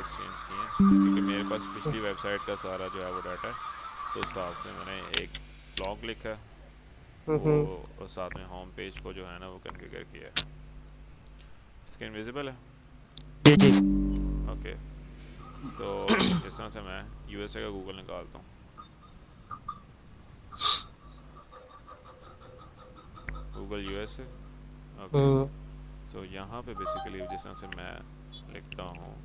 Websites change की हैं, क्योंकि मेरे पास पिछली वेबसाइट का सारा जो है वो डाटा है। तो उस हिसाब से मैंने एक ब्लॉग लिखा है वो, हम्म। और साथ में होम पेज को जो है ना वो कॉन्फ़िगर किया है। स्क्रीन विजिबल है? जी जी। ओके। सो जिस तरह से मैं यूएसए का गूगल निकालता हूँ, गूगल यूएसए। ओके। हम्म सो यहाँ पे बेसिकली जिस तरह से मैं लिखता हूँ,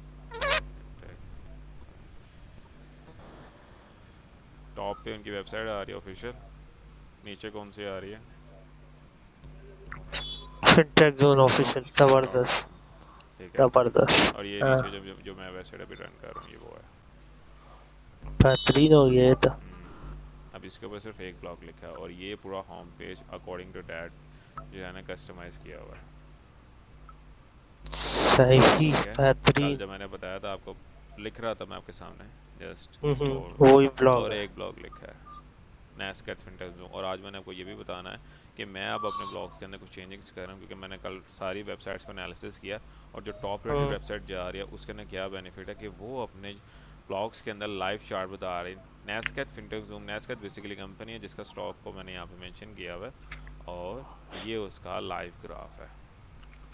टॉप पे उनकी वेबसाइट आ रही है ऑफिशियल, नीचे कौन सी आ रही है? फिनटेक जोन ऑफिशियल, ओके, जबरदस्त। ठीक है। जबरदस्त। और ये हाँ, नीचे जो मैं वेबसाइट अभी रन कर रहा हूँ ये वो है। बेहतरीन हो गया ये तो। अब इसके ऊपर सिर्फ एक ब्लॉग लिखा है और ये पूरा home page according to that जो है ना कस्टमाइज़ किया हुआ है। सही, ठीक है। कल बेहतरीन। जब मैंने बताया था आपको, लिख रहा था मैं आपके सामने जस्ट इसको, वही ब्लॉग और है। एक ब्लॉग लिखा है नैस्कैट फिनटेक ज़ूम। और आज मैंने आपको ये भी बताना है कि मैं अब अपने ब्लॉग्स के अंदर कुछ चेंजेस कर रहा हूँ, क्योंकि मैंने कल सारी वेबसाइट्स को एनालिसिस किया और जो टॉप रेटेड हम्म वेबसाइट जा रही है उसके अंदर क्या बेनिफिट है कि वो अपने ब्लॉग्स के अंदर लाइव चार्ट बता रही है। नैस्कैट फिनटेक ज़ूम, नैस्कैट बेसिकली कंपनी है जिसका स्टॉक को मैंने यहाँ पे मेंशन किया हुआ है, और ये उसका लाइव ग्राफ है।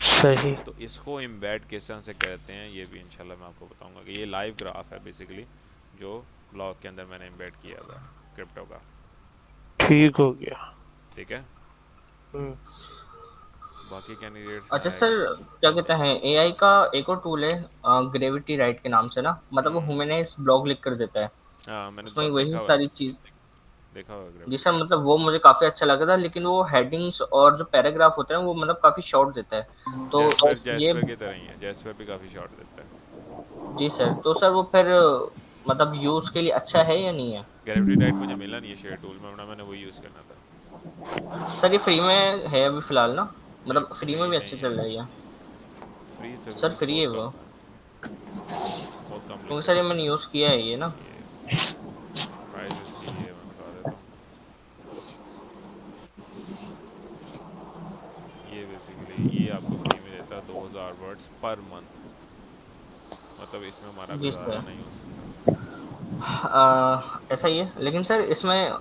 सही। तो इसको एम्बेड किस तरह से करते हैं ये भी इंशाल्लाह मैं आपको बताऊंगा कि ये लाइव ग्राफ है बेसिकली जो ब्लॉग के अंदर मैंने एम्बेड किया हुआ है क्रिप्टो का। ठीक हो गया। ठीक है। हम्म बाकी कैंडिडेट्स का अच्छा है सर, क्या? क्या कहते हैं, एआई का एक और टूल है ग्रेविटी राइट के नाम से ना, मतलब वो हम्म। ह्यूमनाइज ब्लॉग लिख कर देता है। हाँ मैंने उसमें वही देखा हुआ है, सारी चीज। देखा हुआ है जी ग्रेविटी सर, राइट। मतलब वो मुझे काफी अच्छा लगा था, लेकिन वो हेडिंग्स और जो पैराग्राफ होते हैं वो मतलब काफी शॉर्ट देता है तो जैस्पर, ये। जैस्पर की तरह ही है, जैस्पर भी काफ़ी शॉर्ट देता है। जी सर, तो सर वो फिर मतलब यूज के लिए अच्छा है या नहीं है? ग्रेविटी राइट मुझे मिला नहीं है शेयर टूल में, वरना मैंने वही यूज़ करना था। सर ये फ्री में है अभी फिलहाल ना, नहीं मतलब फ्री में फ्री भी नहीं अच्छे है, चल रही है। फ्री सर सर्विसेज फ्री है बहुत वो, कम है, बहुत कम क्योंकि सर लिखते ये हैं। मैंने यूज किया है ये ना। ये प्राइस इसकी ये मैं बता देता हूँ। ये बेसिकली ये आपको फ्री में देता है 2000 वर्ड्स पर मंथ, मतलब इसमें हमारा जी गुजारा सर। नहीं हो सकता। ऐसा ही है, लेकिन सर इसमें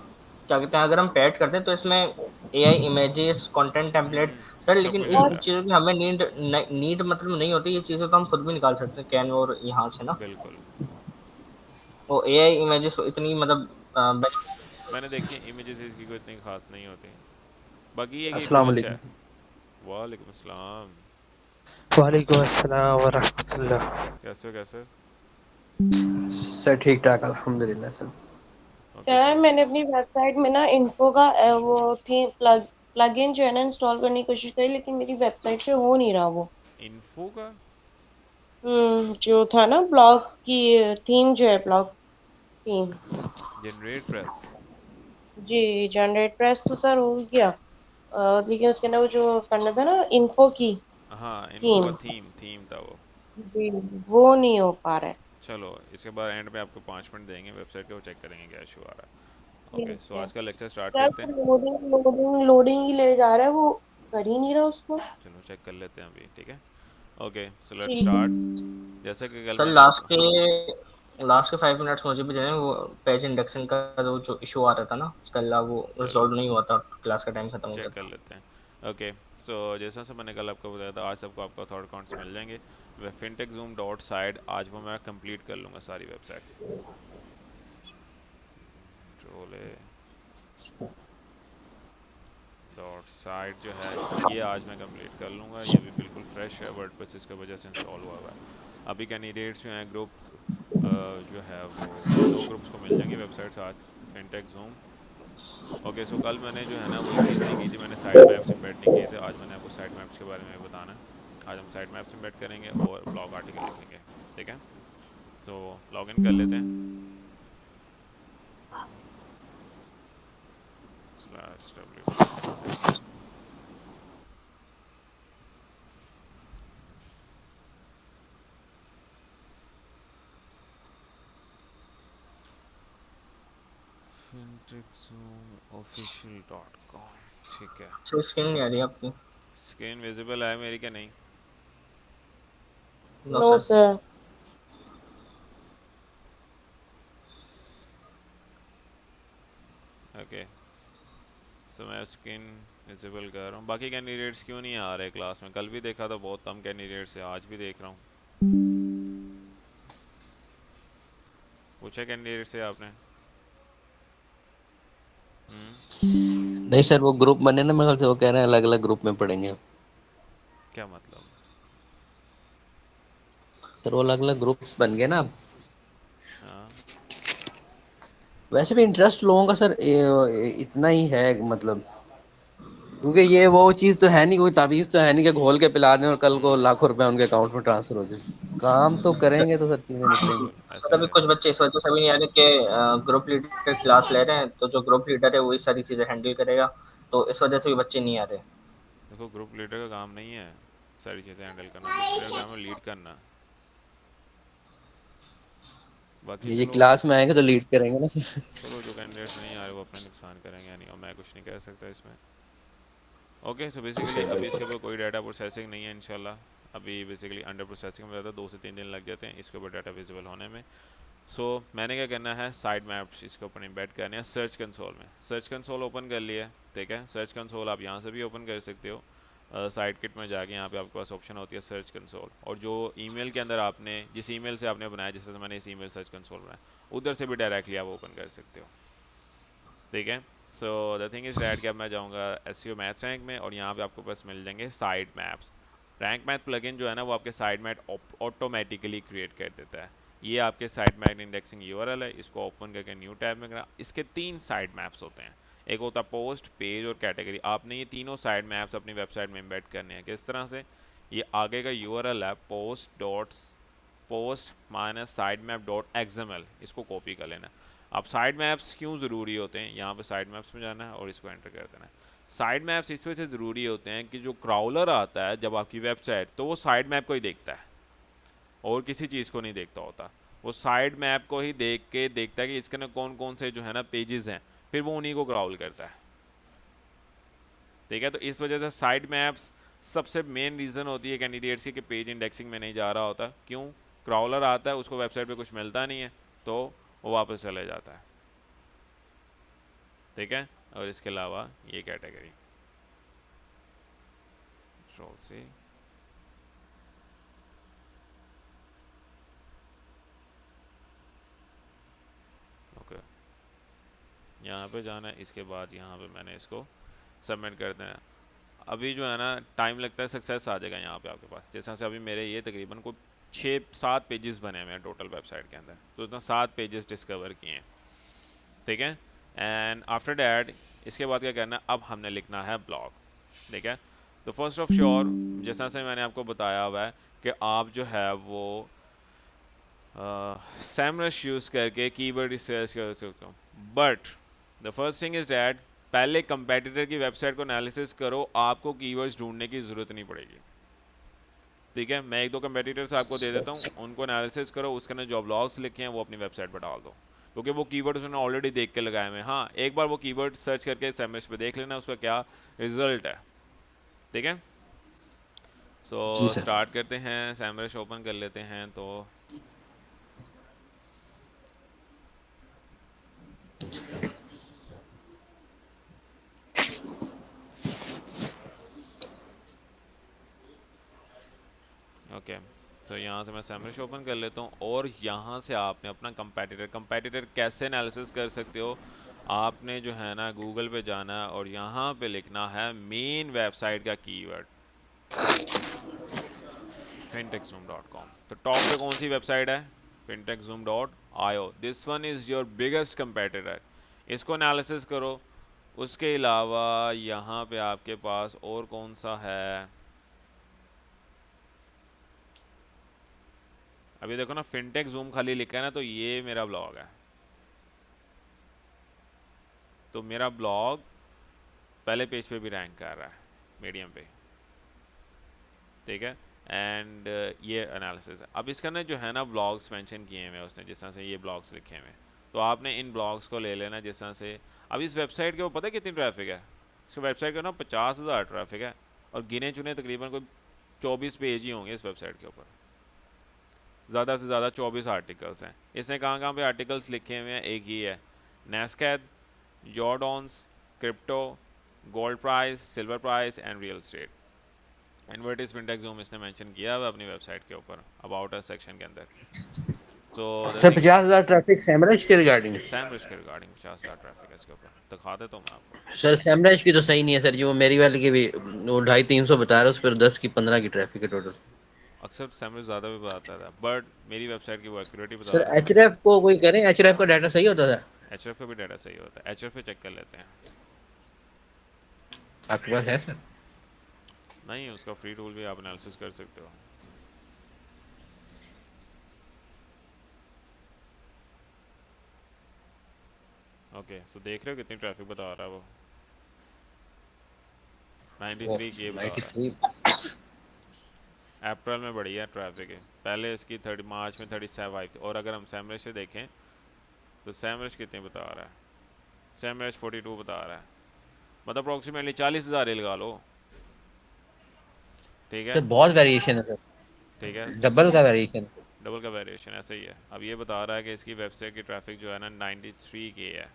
क्या कहते हैं, अगर हम पैड करते हैं तो इसमें AI images, content template. Sir सब लेकिन कुछ इन रहता है। चीज़ों की हमें नीड मतलब नहीं होती, ये चीज़ें तो हम खुद भी निकाल सकते हैं कैन और यहाँ से ना। बिल्कुल। वो एआई इमेजेस इतनी मतलब मैंने देखी इमेजेस इसकी कोई इतनी खास नहीं होती, बाकी ये कि अस्सलाम टूल्स है। वालेकुम। वालेकुम अस्सलाम। वालेकुम अस्सलाम व रहमतुल्लाह। कैसे हो, कैसे? सर ठीक ठाक अल्हम्दुलिल्लाह सर। Okay sir sir. मैंने अपनी वेबसाइट में ना इन्फो का वो थी प्लगइन जो है ना इंस्टॉल करने की कोशिश करी, लेकिन मेरी वेबसाइट पे हो नहीं रहा वो। इन्फो का? जो था ना ब्लॉग की थीम, जो है ब्लॉग थीम। Generate press? जी, जनरेट प्रेस तो सर हो गया। लेकिन उसके अंदर वो जो करना था ना इन्फो की हाँ इन्फो का थीम, थीम, थीम था वो। जी वो नहीं हो पा रहा है। चलो इसके बाद एंड में आपको 5 मिनट देंगे वेबसाइट के, वो चेक करेंगे क्या इशू आ रहा है। ओके ठीक सो है आज का लेक्चर स्टार्ट सर, करते तो हैं। लोडिंग लोडिंग लोडिंग ही ले जा रहा है, वो कर ही नहीं रहा उसको। चलो चेक कर लेते हैं अभी, ठीक है। ओके सो लेट्स ठीक स्टार्ट। है। जैसे कि कल सर मैंने आपको, लास्ट के 5 मिनट्स मुझे भी दें, वो पेज इंडेक्सिंग का जो इशू आ रहा था ना कल, वो चलो रिजॉल्व नहीं हुआ था, क्लास का टाइम खत्म हो चेक गया कर था। लेते हैं। ओके सो जैसा से मैंने कल आपको बताया था, आज सबको आपका थॉट अकाउंट्स मिल जाएंगे। वह फिनटेक जूम डॉट साइड आज वो मैं कंप्लीट कर लूँगा सारी वेबसाइट। ट्रोले डॉट साइट जो है ये आज मैं कंप्लीट कर लूँगा, ये भी बिल्कुल फ्रेश है, वर्डप्रेस इसकी वजह से इंस्टॉल हुआ हुआ है। अभी कैंडिडेट्स जो हैं ग्रुप जो है वो 2 ग्रुप्स को मिल जाएंगी वेबसाइट्स आज, फिनटेक जूम। ओके सो कल मैंने जो है ना वही चीज़ नहीं की थी, मैंने साइट मैप्स एम्बेड नहीं किए थे। आज मैंने आपको साइट मैप्स के बारे में भी बताना है। आज हम साइट मैप्स एम्बेड करेंगे और ब्लॉग आर्टिकल लिखेंगे, ठीक है। सो लॉग इन कर लेते हैं। स्लैश wp fintechzoomofficial.com, ठीक है। सर स्क्रीन सो नहीं आ रही आपकी? स्क्रीन विजिबल है मेरी क्या नहीं? No no sir. Sir. So मैं स्क्रीन विजिबल कर रहा हूँ। बाकी कैंडिडेट्स क्यों नहीं आ रहे क्लास में? कल भी देखा था बहुत कम कैंडिडेट्स है, आज भी देख रहा हूँ। पूछा कैंडिडेट से आपने? नहीं सर, वो ग्रुप बने ना, मेरे ख्याल से वो कह रहे हैं अलग अलग ग्रुप में पढ़ेंगे। क्या मतलब? सर वो अलग अलग ग्रुप्स बन गए ना अब। हाँ, वैसे भी इंटरेस्ट लोगों का सर इतना ही है मतलब, क्योंकि ये वो चीज तो है नहीं, कोई ताबीज तो है नहीं कि घोल के पिला दें और कल को लाखों रुपए उनके अकाउंट में ट्रांसफर हो जाए। काम तो करेंगे तो सर चीजें निकलेंगी। बिल्कुल ऐसा सर ही अभी है। कुछ बच्चे इस वजह से भी नहीं आ रहे कि ग्रुप लीडर क्लास ले रहे हैं, तो जो ग्रुप लीडर है वही सारी चीज़ें हैंडल करेगा, तो इस वजह से भी बच्चे नहीं आ रहे। देखो, ग्रुप लीडर का काम नहीं है सारी चीज़ें हैंडल करना, ग्रुप लीडर का काम है लीड करना। बाकी ये चलो, क्लास में आएंगे तो लीड करेंगे ना। चलो जो कैंडिडेट्स नहीं आ रहे वो अपने नुकसान करेंगे यानी, और मैं कुछ नहीं कह सकता इसमें। ओके, सो बेसिकली सर अभी इसके बिल्कुल। ऊपर कोई डाटा प्रोसेसिंग नहीं है इंशाल्लाह। अभी बेसिकली अंडर प्रोसेसिंग में रहता है, 2 से 3 दिन लग जाते हैं इसके ऊपर डाटा विजिबल होने में। सो मैंने क्या करना है, साइड मैप्स इसके ऊपर एम्बेड करने हैं सर्च कंसोल में। सर्च कंसोल ओपन कर लिया, ठीक है। सर्च कंसोल आप यहाँ से भी ओपन कर सकते हो, साइड किट में जाके यहाँ पे आपके पास ऑप्शन होती है सर्च कंसोल, और जो ईमेल के अंदर आपने जिस ईमेल से आपने बनाया, जैसे मैंने इस ईमेल सर्च कंसोल बनाया, उधर से भी डायरेक्टली आप ओपन कर सकते हो, ठीक है। So the thing is that कि अब मैं जाऊँगा एसईओ मैथ्स रैंक में, और यहाँ पे आपको पास मिल जाएंगे side maps. Rank math plugin जो है ना, वो आपके साइड मैप ऑटोमेटिकली क्रिएट कर देता है। ये आपके साइड मैप इंडेक्सिंग यूआरएल है, इसको ओपन करके न्यू टैब में करना। इसके 3 साइड मैप्स होते हैं, एक होता है पोस्ट, पेज और कैटेगरी। आपने ये तीनों साइड मैप्स अपनी वेबसाइट में एम्बेड करने हैं। किस तरह से? ये आगे का यूआरएल है post minus side map dot XML, इसको कॉपी कर लेना। अब साइड मैप्स क्यों ज़रूरी होते हैं? यहाँ पे साइड मैप्स में जाना है और इसको एंटर कर देना है। साइड मैप्स इस वजह से ज़रूरी होते हैं कि जो क्राउलर आता है जब आपकी वेबसाइट, तो वो साइड मैप को ही देखता है और किसी चीज़ को नहीं देखता होता। वो साइड मैप को ही देख के देखता है कि इसके अंदर कौन कौन से जो है ना पेजेस हैं, फिर वो उन्हीं को क्राउल करता है, ठीक है। तो इस वजह से साइड मैप्स सबसे मेन रीज़न होती है कैंडिडेट्स की कि पेज इंडेक्सिंग में नहीं जा रहा होता। क्यों? क्राउलर आता है, उसको वेबसाइट पे कुछ मिलता नहीं है, तो वो वापस चले जाता है, ठीक है। और इसके अलावा ये कैटेगरी कंट्रोल सी, ओके, यहाँ पे जाना है। इसके बाद यहाँ पे मैंने इसको सबमिट कर देना है। अभी जो है ना टाइम लगता है, सक्सेस आ जाएगा यहाँ पे आपके पास। जैसे से अभी मेरे ये तकरीबन कोई 6-7 पेजेस बने हुए हैं टोटल वेबसाइट के अंदर, तो इतना 7 पेजेस डिस्कवर किए हैं, ठीक है। एंड आफ्टर डैट इसके बाद क्या करना है, अब हमने लिखना है ब्लॉग, ठीक है। तो फर्स्ट ऑफ श्योर, जैसा से मैंने आपको बताया हुआ है कि आप जो है वो सैमरश यूज़ करके कीवर्ड रिसर्च कर सकते हो, but the first thing is that पहले कंपेटिटर की वेबसाइट को एनालिसिस करो, आपको कीवर्ड्स ढूंढने की ज़रूरत नहीं पड़ेगी, ठीक है। मैं 1-2 कंपेटिटर्स आपको दे देता हूँ, उनको एनालिसिस करो, उसके अंदर जो ब्लॉग्स लिखे हैं वो अपनी वेबसाइट पर डाल दो, क्योंकि वो कीवर्ड्स उन्होंने ऑलरेडी देख के लगाए हुए हैं। हाँ, एक बार वो कीवर्ड सर्च करके सैमरश पे देख लेना उसका क्या रिजल्ट है, ठीक है। सो जी सर। स्टार्ट करते हैं, सैमरश ओपन कर लेते हैं। तो ओके, सो यहाँ से मैं सैमरश ओपन कर लेता हूँ, और यहाँ से आपने अपना कंपेटिटर कैसे एनालिसिस कर सकते हो? आपने जो है ना गूगल पे जाना है और यहाँ पे लिखना है मेन वेबसाइट का कीवर्ड fintechzoom.com। तो टॉप पे कौन सी वेबसाइट है? fintechzoom.io। This one is your biggest competitor, इसको एनालिसिस करो। उसके अलावा यहाँ पे आपके पास और कौन सा है? अभी देखो ना, फिनटेक जूम खाली लिखा है ना, तो ये मेरा ब्लॉग है। तो मेरा ब्लॉग पहले पेज पे भी रैंक कर रहा है, मीडियम पे, ठीक है। एंड ये एनालिसिस है। अब इसका ना जो है ना ब्लॉग्स मेंशन किए हुए हैं उसने, जिस तरह से ये ब्लॉग्स लिखे हुए हैं, तो आपने इन ब्लॉग्स को ले लेना। जिस तरह से अब इस वेबसाइट के ऊपर पता है कितनी ट्रैफिक है? इसके वेबसाइट का ना 50,000 ट्रैफिक है, और गिने चुने तकरीबन कोई 24 पेज ही होंगे इस वेबसाइट के ऊपर। ज़्यादा से ज़्यादा 24 आर्टिकल्स हैं। इसने कहाँ पे आर्टिकल्स लिखे हुए हैं? एक ही है, नेस्कैद, जॉर्डॉन्स, crypto, gold price, silver price and real estate. इन्वर्टिस फिनटेक जूम इसने मेंशन किया हुआ अपनी वेबसाइट के ऊपर अबाउट अस सेक्शन के अंदर। सो द सर थिंग 50,000 ट्रैफिक सैमरज के रिगार्डिंग। सैमरज के रिगार्डिंग 50,000 ट्रैफिक है इसके ऊपर, दिखा देता हूँ मैं आपको। सर सैमरज की तो सही नहीं है सर, जो मेरी वाली की भी वो 250-300 बता रहा है, उस पर 10 की 15 की ट्रैफिक है टोटल। अक्सर सैमरज ज़्यादा भी बताता था, बट मेरी वेबसाइट की वो एक्यूरेटी बता सर रहा है। एचआरएफ को कोई करें, एचआरएफ का डाटा सही होता था? एचएफ का भी डाटा सही होता है, एचएफ पे चेक कर लेते हैं। आपके पास है सर? नहीं, उसका फ्री टूल भी आप एनालिसिस कर सकते हो। ओके, सो देख रहे हो कितनी ट्रैफिक बता रहा है वो, 93 के बता रहा है। 93। अप्रैल में बढ़ी है ट्रैफिक है, पहले इसकी 30 मार्च में 37 थी। और अगर हम सैमरज से देखें तो सैमरज कितनी बता रहा है, सैमरज 42 बता रहा है, मतलब अप्रॉक्सीमेटली 40,000 ही लगा लो। ठीक है, सर बहुत वेरिएशन है सर, ठीक है, डबल का वेरिएशन। डबल का वेरिएशन ऐसा ही है। अब ये बता रहा है कि इसकी वेबसाइट की ट्रैफिक जो है ना 93 के है।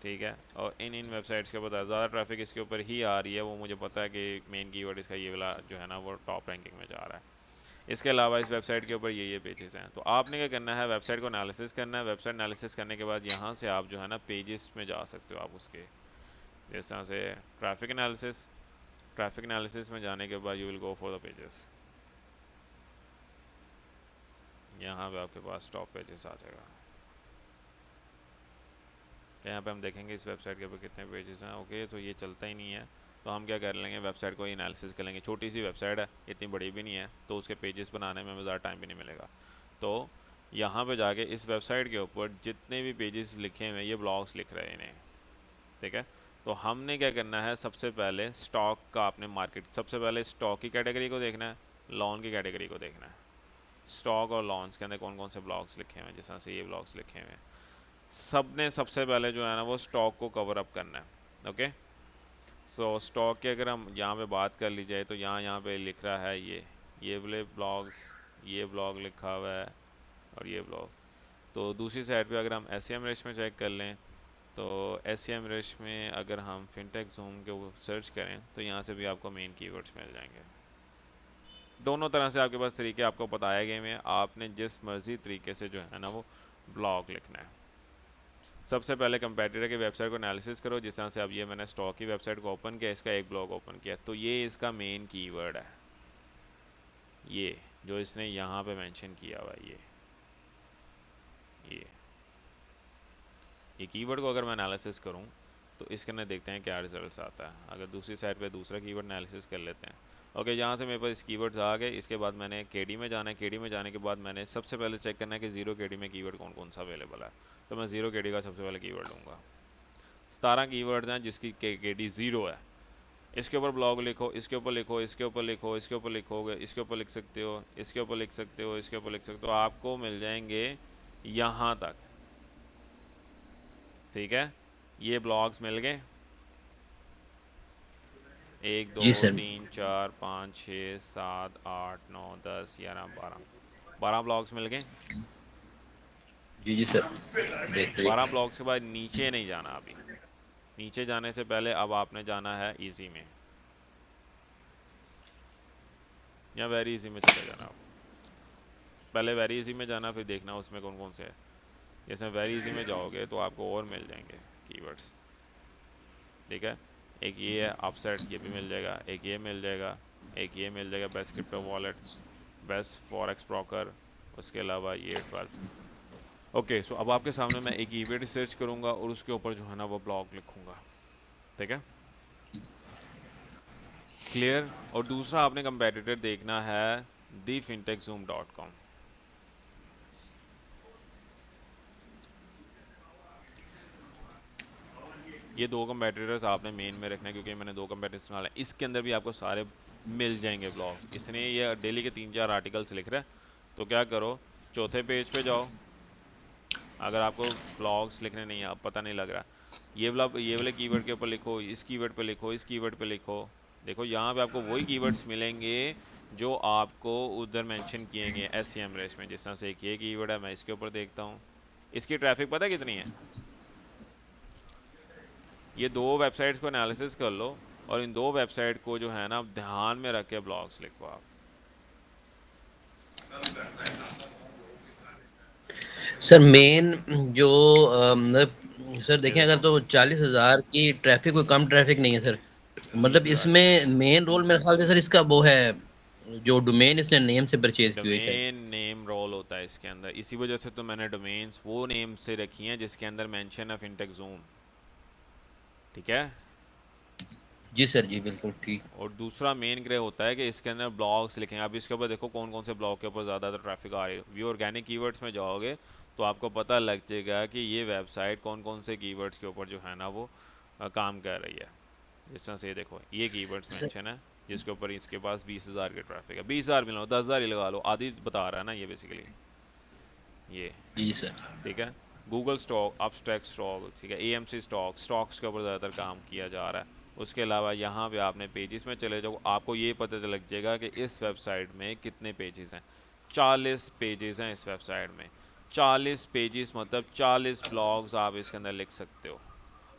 ठीक है, और इन वेबसाइट्स के बता ज़्यादा ट्रैफिक इसके ऊपर ही आ रही है, वो मुझे पता है कि मेन कीवर्ड इसका ये वाला जो है ना वो टॉप रैंकिंग में जा रहा है। इसके अलावा इस वेबसाइट के ऊपर ये पेजेस हैं। तो आपने क्या करना है, वेबसाइट को एनालिसिस करना है। वेबसाइट एनालिसिस करने के बाद यहाँ से आप जो है ना पेजेस में जा सकते हो आप उसके, जिस तरह से ट्रैफिक एनालिसिस। ट्रैफिक एनालिसिस में जाने के बाद you will go for the pages. यहाँ पे आपके पास टॉप पेजेस आ जाएगा। यहाँ पे हम देखेंगे इस वेबसाइट के ऊपर कितने पेजेस हैं। ओके, तो ये चलता ही नहीं है, तो हम क्या कर लेंगे, वेबसाइट को ही एनालिसिस कर लेंगे। छोटी सी वेबसाइट है, इतनी बड़ी भी नहीं है, तो उसके पेजेस बनाने में हमें ज़्यादा टाइम भी नहीं मिलेगा। तो यहाँ पे जाके इस वेबसाइट के ऊपर जितने भी पेजेस लिखे हुए हैं, ये ब्लॉग्स लिख रहे हैं इन्हें। ठीक है, तो हमने क्या करना है, सबसे पहले स्टॉक का आपने मार्केट, सबसे पहले स्टॉक की कैटेगरी को देखना है, लॉन की कैटेगरी को देखना है। स्टॉक और लॉन्स के अंदर कौन कौन से ब्लॉग्स लिखे हुए हैं, जिस तरह से ये ब्लॉग्स लिखे हुए हैं, सब ने सबसे पहले जो है ना वो स्टॉक को कवर अप करना है। ओके, सो स्टॉक की अगर हम यहाँ पे बात कर ली जाए तो यहाँ पे लिख रहा है ये वाले ब्लॉग्स, ये ब्लॉग लिखा हुआ है और ये ब्लॉग। तो दूसरी साइड पे अगर हम SEM रेश में चेक कर लें, तो SEM रेश में अगर हम फिनटेक जूम के वो सर्च करें तो यहाँ से भी आपको मेन कीवर्ड्स मिल जाएंगे। दोनों तरह से आपके पास तरीके आपको बताए गए हैं, आपने जिस मर्ज़ी तरीके से जो है ना वो ब्लॉग लिखना है। सबसे पहले कंपेटिटर की वेबसाइट को एनालिसिस करो, जिस तरह से अब ये मैंने स्टॉक की वेबसाइट को ओपन किया, इसका एक ब्लॉग ओपन किया, तो ये इसका मेन कीवर्ड है, ये जो इसने यहाँ पे मेंशन किया हुआ है, ये कीवर्ड को अगर मैं एनालिसिस करूँ तो इसके अंदर देखते हैं क्या रिजल्ट्स आता है। अगर दूसरी साइड पे दूसरा कीवर्ड एनालिसिस कर लेते हैं। ओके, यहाँ से मेरे पास कीवर्ड्स आ गए। इसके बाद मैंने केडी में जाना है, केडी में जाने के बाद मैंने सबसे पहले चेक करना है कि 0 केडी में कीवर्ड कौन कौन सा अवेलेबल है। तो मैं 0 केडी का सबसे पहले कीवर्ड लूँगा। 17 कीवर्ड्स हैं जिसकी केडी 0 है। इसके ऊपर ब्लॉग लिखो, इसके ऊपर लिखो, इसके ऊपर लिखो, इसके ऊपर लिखोगे, इसके ऊपर लिख सकते हो, इसके ऊपर लिख सकते हो, इसके ऊपर लिख सकते हो, आपको मिल जाएंगे यहाँ तक। ठीक है, ये ब्लॉग्स मिल गए, 1 2 जी सर। 3 4 5 6 7 8 9 10 11 12 ब्लॉग्स मिल गए। जी सर, देखते 12 ब्लॉग्स के बाद नीचे नहीं जाना। अभी नीचे जाने से पहले अब आपने जाना है इजी में, या वेरी इजी में चले जाना। आप पहले वेरी इजी में जाना, फिर देखना उसमें कौन कौन से है। जैसे वेरी इजी में जाओगे तो आपको और मिल जाएंगे कीवर्ड्स। ठीक है, एक ये है अपसेट, ये भी मिल जाएगा, एक ये मिल जाएगा, एक ये मिल जाएगा, best crypto wallet, best forex broker, उसके अलावा ये 12। ओके, सो अब आपके सामने मैं एक कीवर्ड सर्च करूँगा और उसके ऊपर जो है ना वो ब्लॉग लिखूँगा। ठीक है, क्लियर। और दूसरा आपने कंपेटिटर देखना है theFintechZoom.com। ये 2 कंपेटिटर्स आपने मेन में रखना है, क्योंकि मैंने 2 कंपेटिटर्स डाले हैं। इसके अंदर भी आपको सारे मिल जाएंगे ब्लॉग। इसने ये डेली के 3-4 आर्टिकल्स लिख रहा है, तो क्या करो, चौथे पेज पे जाओ। अगर आपको ब्लॉग्स लिखने नहीं, आप पता नहीं लग रहा, ये वाले कीवर्ड के ऊपर लिखो, इस कीवर्ड पे लिखो, इस कीवर्ड पे लिखो। देखो यहाँ पे आपको वही कीवर्ड्स मिलेंगे जो आपको उधर मेंशन किए गए SEM रेस में। जिस तरह से एक ये कीवर्ड है, मैं इसके ऊपर देखता हूँ, इसकी ट्रैफिक पता है कितनी है, ये 2 वेबसाइट्स को एनालिसिस कर लो और इन 2 वेबसाइट को जो है ना ध्यान में रख के ब्लॉग्स लिखो आप। सर मेन जो सर देखें अगर तो 40,000 की ट्रैफिक, कोई कम ट्रैफिक नहीं है सर। मतलब 20,000 इसमें मेन रोल मेरे ख्याल से सर इसका वो है जो डोमेन इसने नेम से परचेज की हुई है शायद। डोमेन नेम रोल होता है इसके अंदर, इसी वजह से तो मैंने डोमेन्स वो नेम से रखी हैं जिसके अंदर मेंशन है फिनटेक जूम। ठीक है। जी सर जी बिल्कुल ठीक। और दूसरा मेन ग्रे होता है कि इसके अंदर ब्लॉग्स लिखेंगे। अब इसके ऊपर देखो कौन कौन से ब्लॉग के ऊपर ज़्यादातर ट्रैफिक आ रही है। व्यू ऑर्गेनिक कीवर्ड्स में जाओगे तो आपको पता लग जाएगा कि ये वेबसाइट कौन कौन से कीवर्ड्स के ऊपर जो है ना वो काम कर रही है। जिस तरह से ये देखो ये कीवर्ड्स मेंशन है जिसके ऊपर इसके पास 20,000 के ट्रैफिक है। 20,000 मिला 10,000 ही लगा लो, आधी बता रहा है ना ये बेसिकली ये। जी सर। ठीक है। गूगल स्टॉक, अपस्टैक स्टॉक, ठीक है, एएमसी स्टॉक, स्टॉक्स के ऊपर ज़्यादातर काम किया जा रहा है। उसके अलावा यहाँ पे आपने पेजेस में चले जाओ, आपको ये पता लग जाएगा कि इस वेबसाइट में कितने पेजेस हैं। 40 पेजेस हैं इस वेबसाइट में। 40 पेजेस मतलब 40 ब्लॉग्स आप इसके अंदर लिख सकते हो।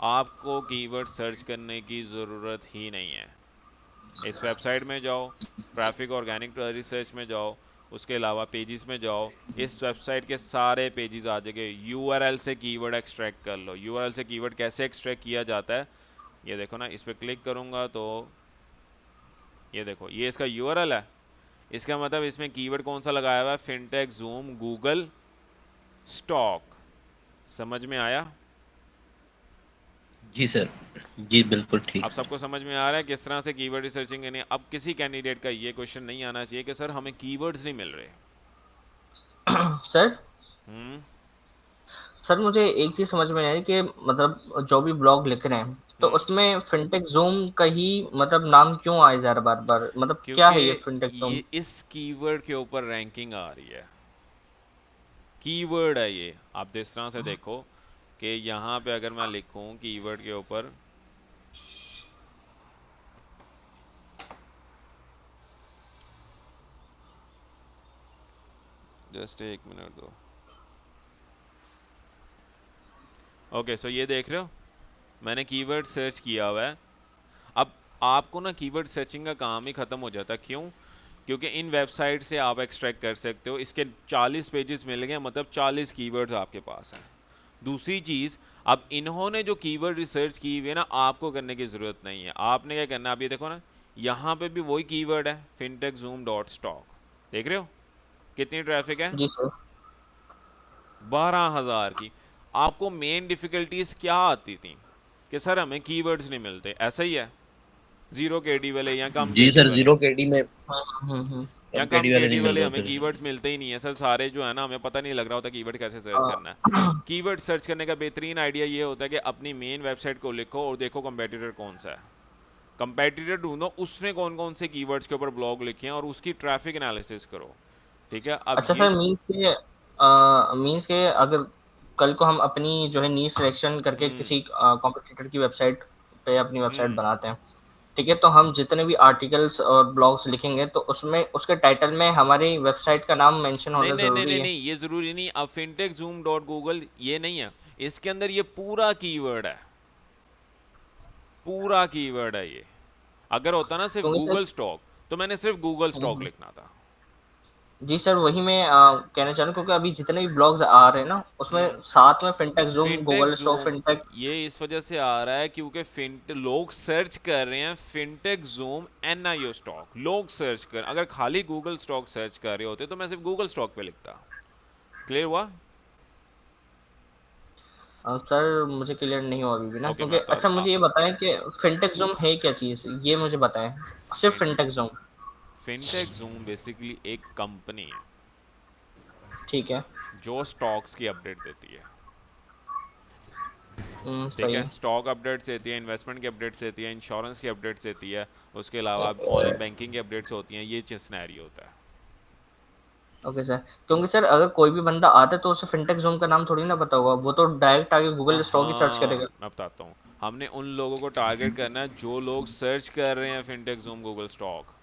आपको कीवर्ड सर्च करने की ज़रूरत ही नहीं है। इस वेबसाइट में जाओ, ट्रैफिक ऑर्गेनिक रिसर्च में जाओ, उसके अलावा पेजेस में जाओ, इस वेबसाइट के सारे पेजेस आ जाएंगे। यूआरएल से कीवर्ड एक्सट्रैक्ट कर लो। यूआरएल से कीवर्ड कैसे एक्सट्रैक्ट किया जाता है ये देखो ना, इस पर क्लिक करूँगा तो ये देखो ये इसका यूआरएल है। इसका मतलब इसमें कीवर्ड कौन सा लगाया हुआ है, फिनटेक जूम गूगल स्टॉक। समझ में आया? जी सर जी बिल्कुल ठीक। अब सबको समझ में आ रहा है किस तरह से कीवर्ड रिसर्चिंग करनी है। अब किसी कैंडिडेट का ये क्वेश्चन नहीं आना चाहिए कि सर हमें कीवर्ड्स नहीं मिल रहे। सर हम्म। सर मुझे एक चीज समझ में नहीं आई कि मतलब जो भी ब्लॉग लिख रहे हैं तो उसमें फिनटेक जूम का ही मतलब नाम क्यों आए जा रहा बार बार, मतलब क्या क्योंकि है ये फिनटेक जूम? ये इस कीवर्ड के ऊपर रैंकिंग आ रही है। कीवर्ड है ये। आप इस तरह से देखो कि यहाँ पे अगर मैं लिखूँ कीवर्ड के ऊपर, जस्ट एक मिनट दो। ओके सो ये देख रहे हो मैंने कीवर्ड सर्च किया हुआ है। अब आपको ना कीवर्ड सर्चिंग का काम ही ख़त्म हो जाता है। क्यों? क्योंकि इन वेबसाइट से आप एक्सट्रैक्ट कर सकते हो। इसके 40 पेजेस मिल गए मतलब 40 कीवर्ड्स आपके पास हैं। दूसरी चीज़, अब इन्होंने जो कीवर्ड रिसर्च की हुई है ना, आपको करने की ज़रूरत नहीं है। आपने क्या करना है, आप ये देखो ना यहाँ पे भी वही कीवर्ड है फिनटेक जूम डॉट स्टॉक। देख रहे हो कितनी ट्रैफिक है? जी सर। 12,000 की। आपको मेन डिफ़िकल्टीज क्या आती थी कि सर हमें कीवर्ड्स नहीं मिलते, ऐसा ही है? 0 केडी वाले या कम जी केडी सर वाले, 0 केडी में या कम कम केडी वाले केडी नहीं मिल वाले रहे हमें फिर। कीवर्ड्स मिलते ही नहीं है सर। सारे जो है ना हमें पता नहीं लग रहा होता कीवर्ड कैसे सर्च करना है। कीवर्ड सर्च करने का बेहतरीन आइडिया ये होता है कि अपनी मेन वेबसाइट को लिखो और देखो कंपेटिटर कौन सा है। कंपेटिटर ढूंढो उसमें कौन कौन से कीवर्ड्स के ऊपर ब्लॉग लिखे हैं और उसकी ट्रैफिक एनालिसिस करो। ठीक है। अब अच्छा ये सर, मीन्स के अगर कल को हम अपनी जो है नीश सिलेक्शन करके किसी कॉम्पिटिटर की वेबसाइट पे अपनी वेबसाइट बनाते हैं, ठीक है, तो हम जितने भी आर्टिकल्स और ब्लॉग्स लिखेंगे तो उसमें उसके टाइटल में हमारी वेबसाइट का नाम मेंशन नहीं होना नहीं नहीं ज़रूरी नहीं है? नहीं, ये ज़रूरी नहीं। अब फिनटेक जूम डॉट गूगल ये नहीं है, इसके अंदर ये पूरा कीवर्ड है। पूरा कीवर्ड है ये। अगर होता ना सिर्फ क्योंकि सर गूगल स्टॉक तो मैंने सिर्फ गूगल स्टॉक हम्म, लिखना था। जी सर वही मैं कहना चाह रहा हूँ, क्योंकि अभी जितने भी ब्लॉग्स आ रहे हैं ना उसमें साथ में fintech zoom, fintech Google stock, zoom fintech. ये इस वजह से आ रहा है क्योंकि लोग सर्च कर रहे हैं फिनटेक जूम एनआईओ स्टॉक। लोग सर्च कर, अगर खाली गूगल स्टॉक सर्च कर रहे होते तो मैं सिर्फ गूगल स्टॉक पे लिखता। क्लियर हुआ? सर मुझे क्लियर नहीं हुआ अभी भी ना, ओके क्योंकि मैं अच्छा बता मुझे ये बताएं कि फिनटेक जूम है क्या चीज़, ये मुझे बताएं। सिर्फ fintech zoom. Fintech zoom basically एक कंपनी है ठीक है। जो स्टॉक्स की अपडेट देती है। ठीक सही है, है। स्टॉक अपडेट्स देती है, इन्वेस्टमेंट की अपडेट्स देती है, इंश्योरेंस की अपडेट्स देती है, उसके अलावा ऑनलाइन बैंकिंग की अपडेट्स होती हैं। ये सिनेरियो होता है। ओके सर, क्योंकि सर अगर कोई भी बंदा आता है तो उसे फिनटेक जूम का नाम थोड़ी ना पता होगा, वो तो डायरेक्ट आगे गूगल स्टॉक ही सर्च हाँ करेगा। मैं बताता हूँ। हमने उन लोगों को टारगेट करना है जो लोग सर्च कर रहे हैं फिनटेक जूम गूगल स्टॉक।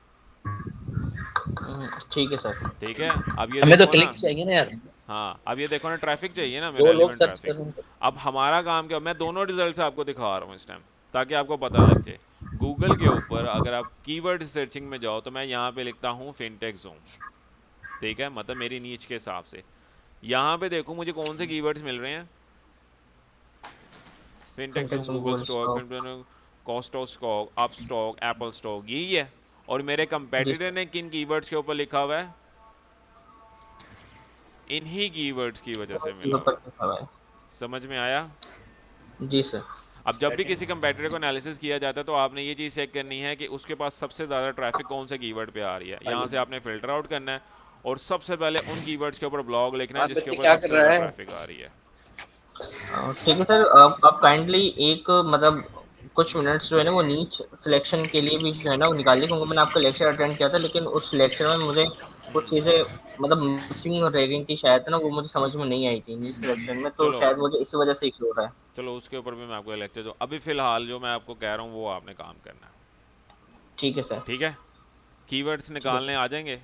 ठीक है सर। ठीक है, अब ये हमें तो देखो ना, क्लिक्स चाहिए ना यार, हाँ अब ये देखो ना, ट्रैफिक चाहिए ना, हमें दो लोग रेलिवेंट सर्च ट्रैफिक। करें। अब हमारा काम क्या, मैं दोनों रिजल्ट्स आपको दिखा रहा हूँ इस टाइम ताकि आपको पता लग जाए। गूगल के ऊपर अगर आप कीवर्ड सर्चिंग में जाओ तो मैं यहाँ पे लिखता हूँ फिनटेक जोन, ठीक है, मतलब मेरी नीच के हिसाब से। यहाँ पे देखो मुझे कौन से कीवर्ड्स मिल रहे हैं, fintech fintech zoom, zoom, Google Google stock, stock. Cost of stock, up stock, Apple stock, यही है। और मेरे जी कंपेटिटर सर। ने किन कीवर्ड्स के ऊपर लिखा हुआ है, इन्हीं कीवर्ड्स की वजह से मिला यहाँ पर हुआ है। लिखा हुआ है। समझ में आया? जी सर। अब जब भी किसी कंपेटिटर को एनालिसिस किया जाता है तो आपने ये चीज़ चेक करनी है कि उसके पास सबसे ज़्यादा ट्रैफिक कौन से कीवर्ड पे आ रही है, यहाँ से आपने फिल्टर आउट करना है और सबसे पहले उन कीवर्ड्स के ऊपर ब्लॉग लिखना है हाँ जिसके बच्चे ऊपर क्या कर सबसे ज़्यादा रहा है? ट्रैफिक आ रही है। ठीक है सर, आप काइंडली एक मतलब कुछ मिनट्स जो है ना वो नीच सिलेक्शन के लिए भी जो है ना वो निकालिए, क्योंकि मैंने आपका लेक्चर अटेंड किया था लेकिन उस लेक्चर में मुझे कुछ चीज़ें मतलब मिसिंग रह गई थी शायद, ना वो मुझे समझ में नहीं आई थी नीच सिलेक्शन में, तो चलो शायद मुझे इसी वजह से इशू हो रहा है। चलो उसके ऊपर भी मैं आपको लेक्चर दूँ, अभी फ़िलहाल जो मैं आपको कह रहा हूँ वो आपने काम करना है। ठीक है सर। ठीक है, कीवर्ड्स ठीक है निकालने सर। आ जाएंगे।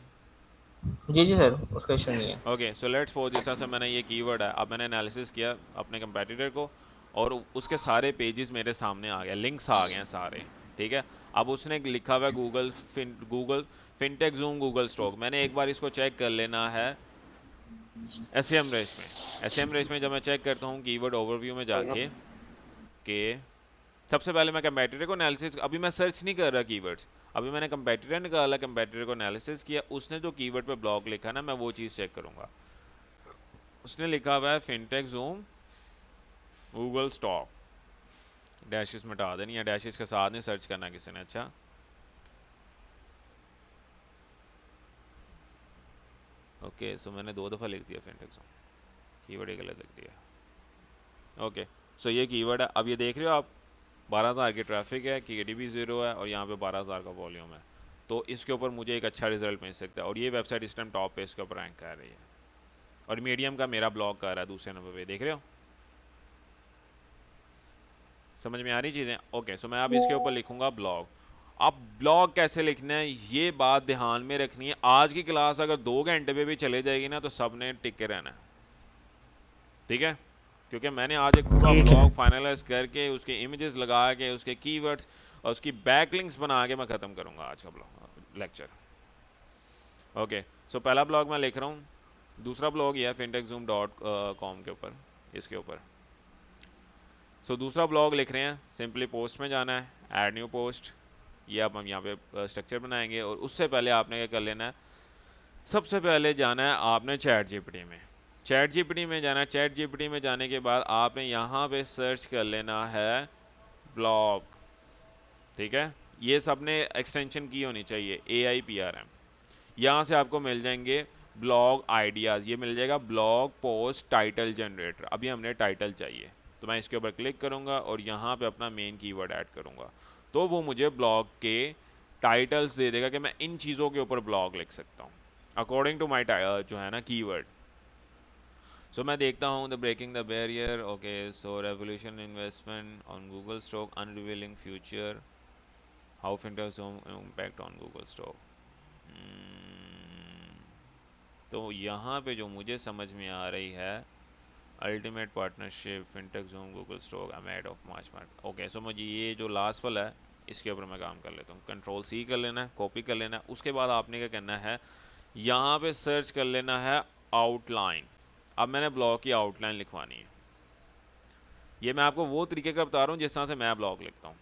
जी जी सर, उसका इशू नहीं है। ओके सो लेट्स सपोज जिस तरह से मैंने ये कीवर्ड है, अब मैंने एनालिसिस किया अपने कंपेटिटर को और उसके सारे पेजेस मेरे सामने आ गए, लिंक्स आ गए हैं सारे। ठीक है, अब उसने लिखा हुआ है Google fintech zoom Google stock, मैंने एक बार इसको चेक कर लेना है एसईएम रेस में। एसईएम रेस में जब मैं चेक करता हूँ कीवर्ड ओवरव्यू में जाके कि सबसे पहले मैं कंपेटिटर को एनालिसिस, अभी मैं सर्च नहीं कर रहा कीवर्ड्स, अभी मैंने कंपेटिटर निकाला, कंपेटिटर को एनालिसिस किया, उसने जो कीवर्ड पे ब्लॉक लिखा ना मैं वो चीज़ चेक करूँगा। उसने लिखा हुआ है fintech zoom Google stock, dashes मिटा देनी है, डैशेस के साथ नहीं सर्च करना किसी ने। अच्छा ओके, सो मैंने 2 दफ़ा लिख दिया फिनटेक जूम, कीवर्ड ही गलत लिख दिया। ओके सो ये कीवर्ड है, अब ये देख रहे हो आप 12,000 की ट्रैफिक है, KDP 0 है और यहाँ पे 12,000 का वॉल्यूम है, तो इसके ऊपर मुझे एक अच्छा रिजल्ट मिल सकता है। और ये वेबसाइट इस टाइम टॉप पे इसके ऊपर रैंक कर रही है और मीडियम का मेरा ब्लॉग कर रहा है दूसरे नंबर पे, देख रहे हो? समझ में आ रही चीज़ें? ओके सो मैं अब इसके ऊपर लिखूंगा ब्लॉग। अब ब्लॉग कैसे लिखना है ये बात ध्यान में रखनी है, आज की क्लास अगर 2 घंटे पे भी चले जाएगी ना तो सब ने टिक के रहना है, ठीक है? क्योंकि मैंने आज एक पूरा ठीक ब्लॉग है। फाइनलाइज करके उसके इमेजेस लगा के उसके कीवर्ड्स और उसकी बैकलिंक्स बना के मैं ख़त्म करूँगा आज का ब्लॉग लेक्चर। ओके सो पहला ब्लॉग मैं लिख रहा हूँ, दूसरा ब्लॉग ये है fintechzoom.com के ऊपर, इसके ऊपर। सो दूसरा ब्लॉग लिख रहे हैं, सिंपली पोस्ट में जाना है, ऐड न्यू पोस्ट, ये आप हम यहाँ पे स्ट्रक्चर बनाएंगे और उससे पहले आपने क्या कर लेना है, सबसे पहले जाना है आपने चैट जीपीटी में। चैट जीपीटी में जाना है, चैट जीपीटी में जाने के बाद आपने यहाँ पे सर्च कर लेना है ब्लॉग, ठीक है? ये सब ने एक्सटेंशन की होनी चाहिए AIPRM। यहाँ से आपको मिल जाएंगे ब्लॉग आइडियाज़, ये मिल जाएगा ब्लॉग पोस्ट टाइटल जनरेटर। अभी हमने टाइटल चाहिए तो मैं इसके ऊपर क्लिक करूँगा और यहाँ पे अपना मेन कीवर्ड ऐड करूँगा, तो वो मुझे ब्लॉग के टाइटल्स दे देगा कि मैं इन चीज़ों के ऊपर ब्लॉग लिख सकता हूँ अकॉर्डिंग टू माई जो है ना कीवर्ड। सो मैं देखता हूँ the breaking the barrier, okay so revolution investment on Google stock, unravelling future, how fintech impact on Google stock. तो यहाँ पे जो मुझे समझ में आ रही है ultimate partnership fintech zoom Google stock amid of March mart. Okay so मुझे ये जो लास्ट वाला है इसके ऊपर मैं काम कर लेता हूँ, Ctrl+C कर लेना है, कॉपी कर लेना है। उसके बाद आपने क्या करना है, यहाँ पे सर्च कर लेना है आउटलाइन। अब मैंने ब्लॉग की आउटलाइन लिखवानी है, ये मैं आपको वो तरीके का बता रहा हूँ जिस तरह से मैं ब्लॉग लिखता हूँ।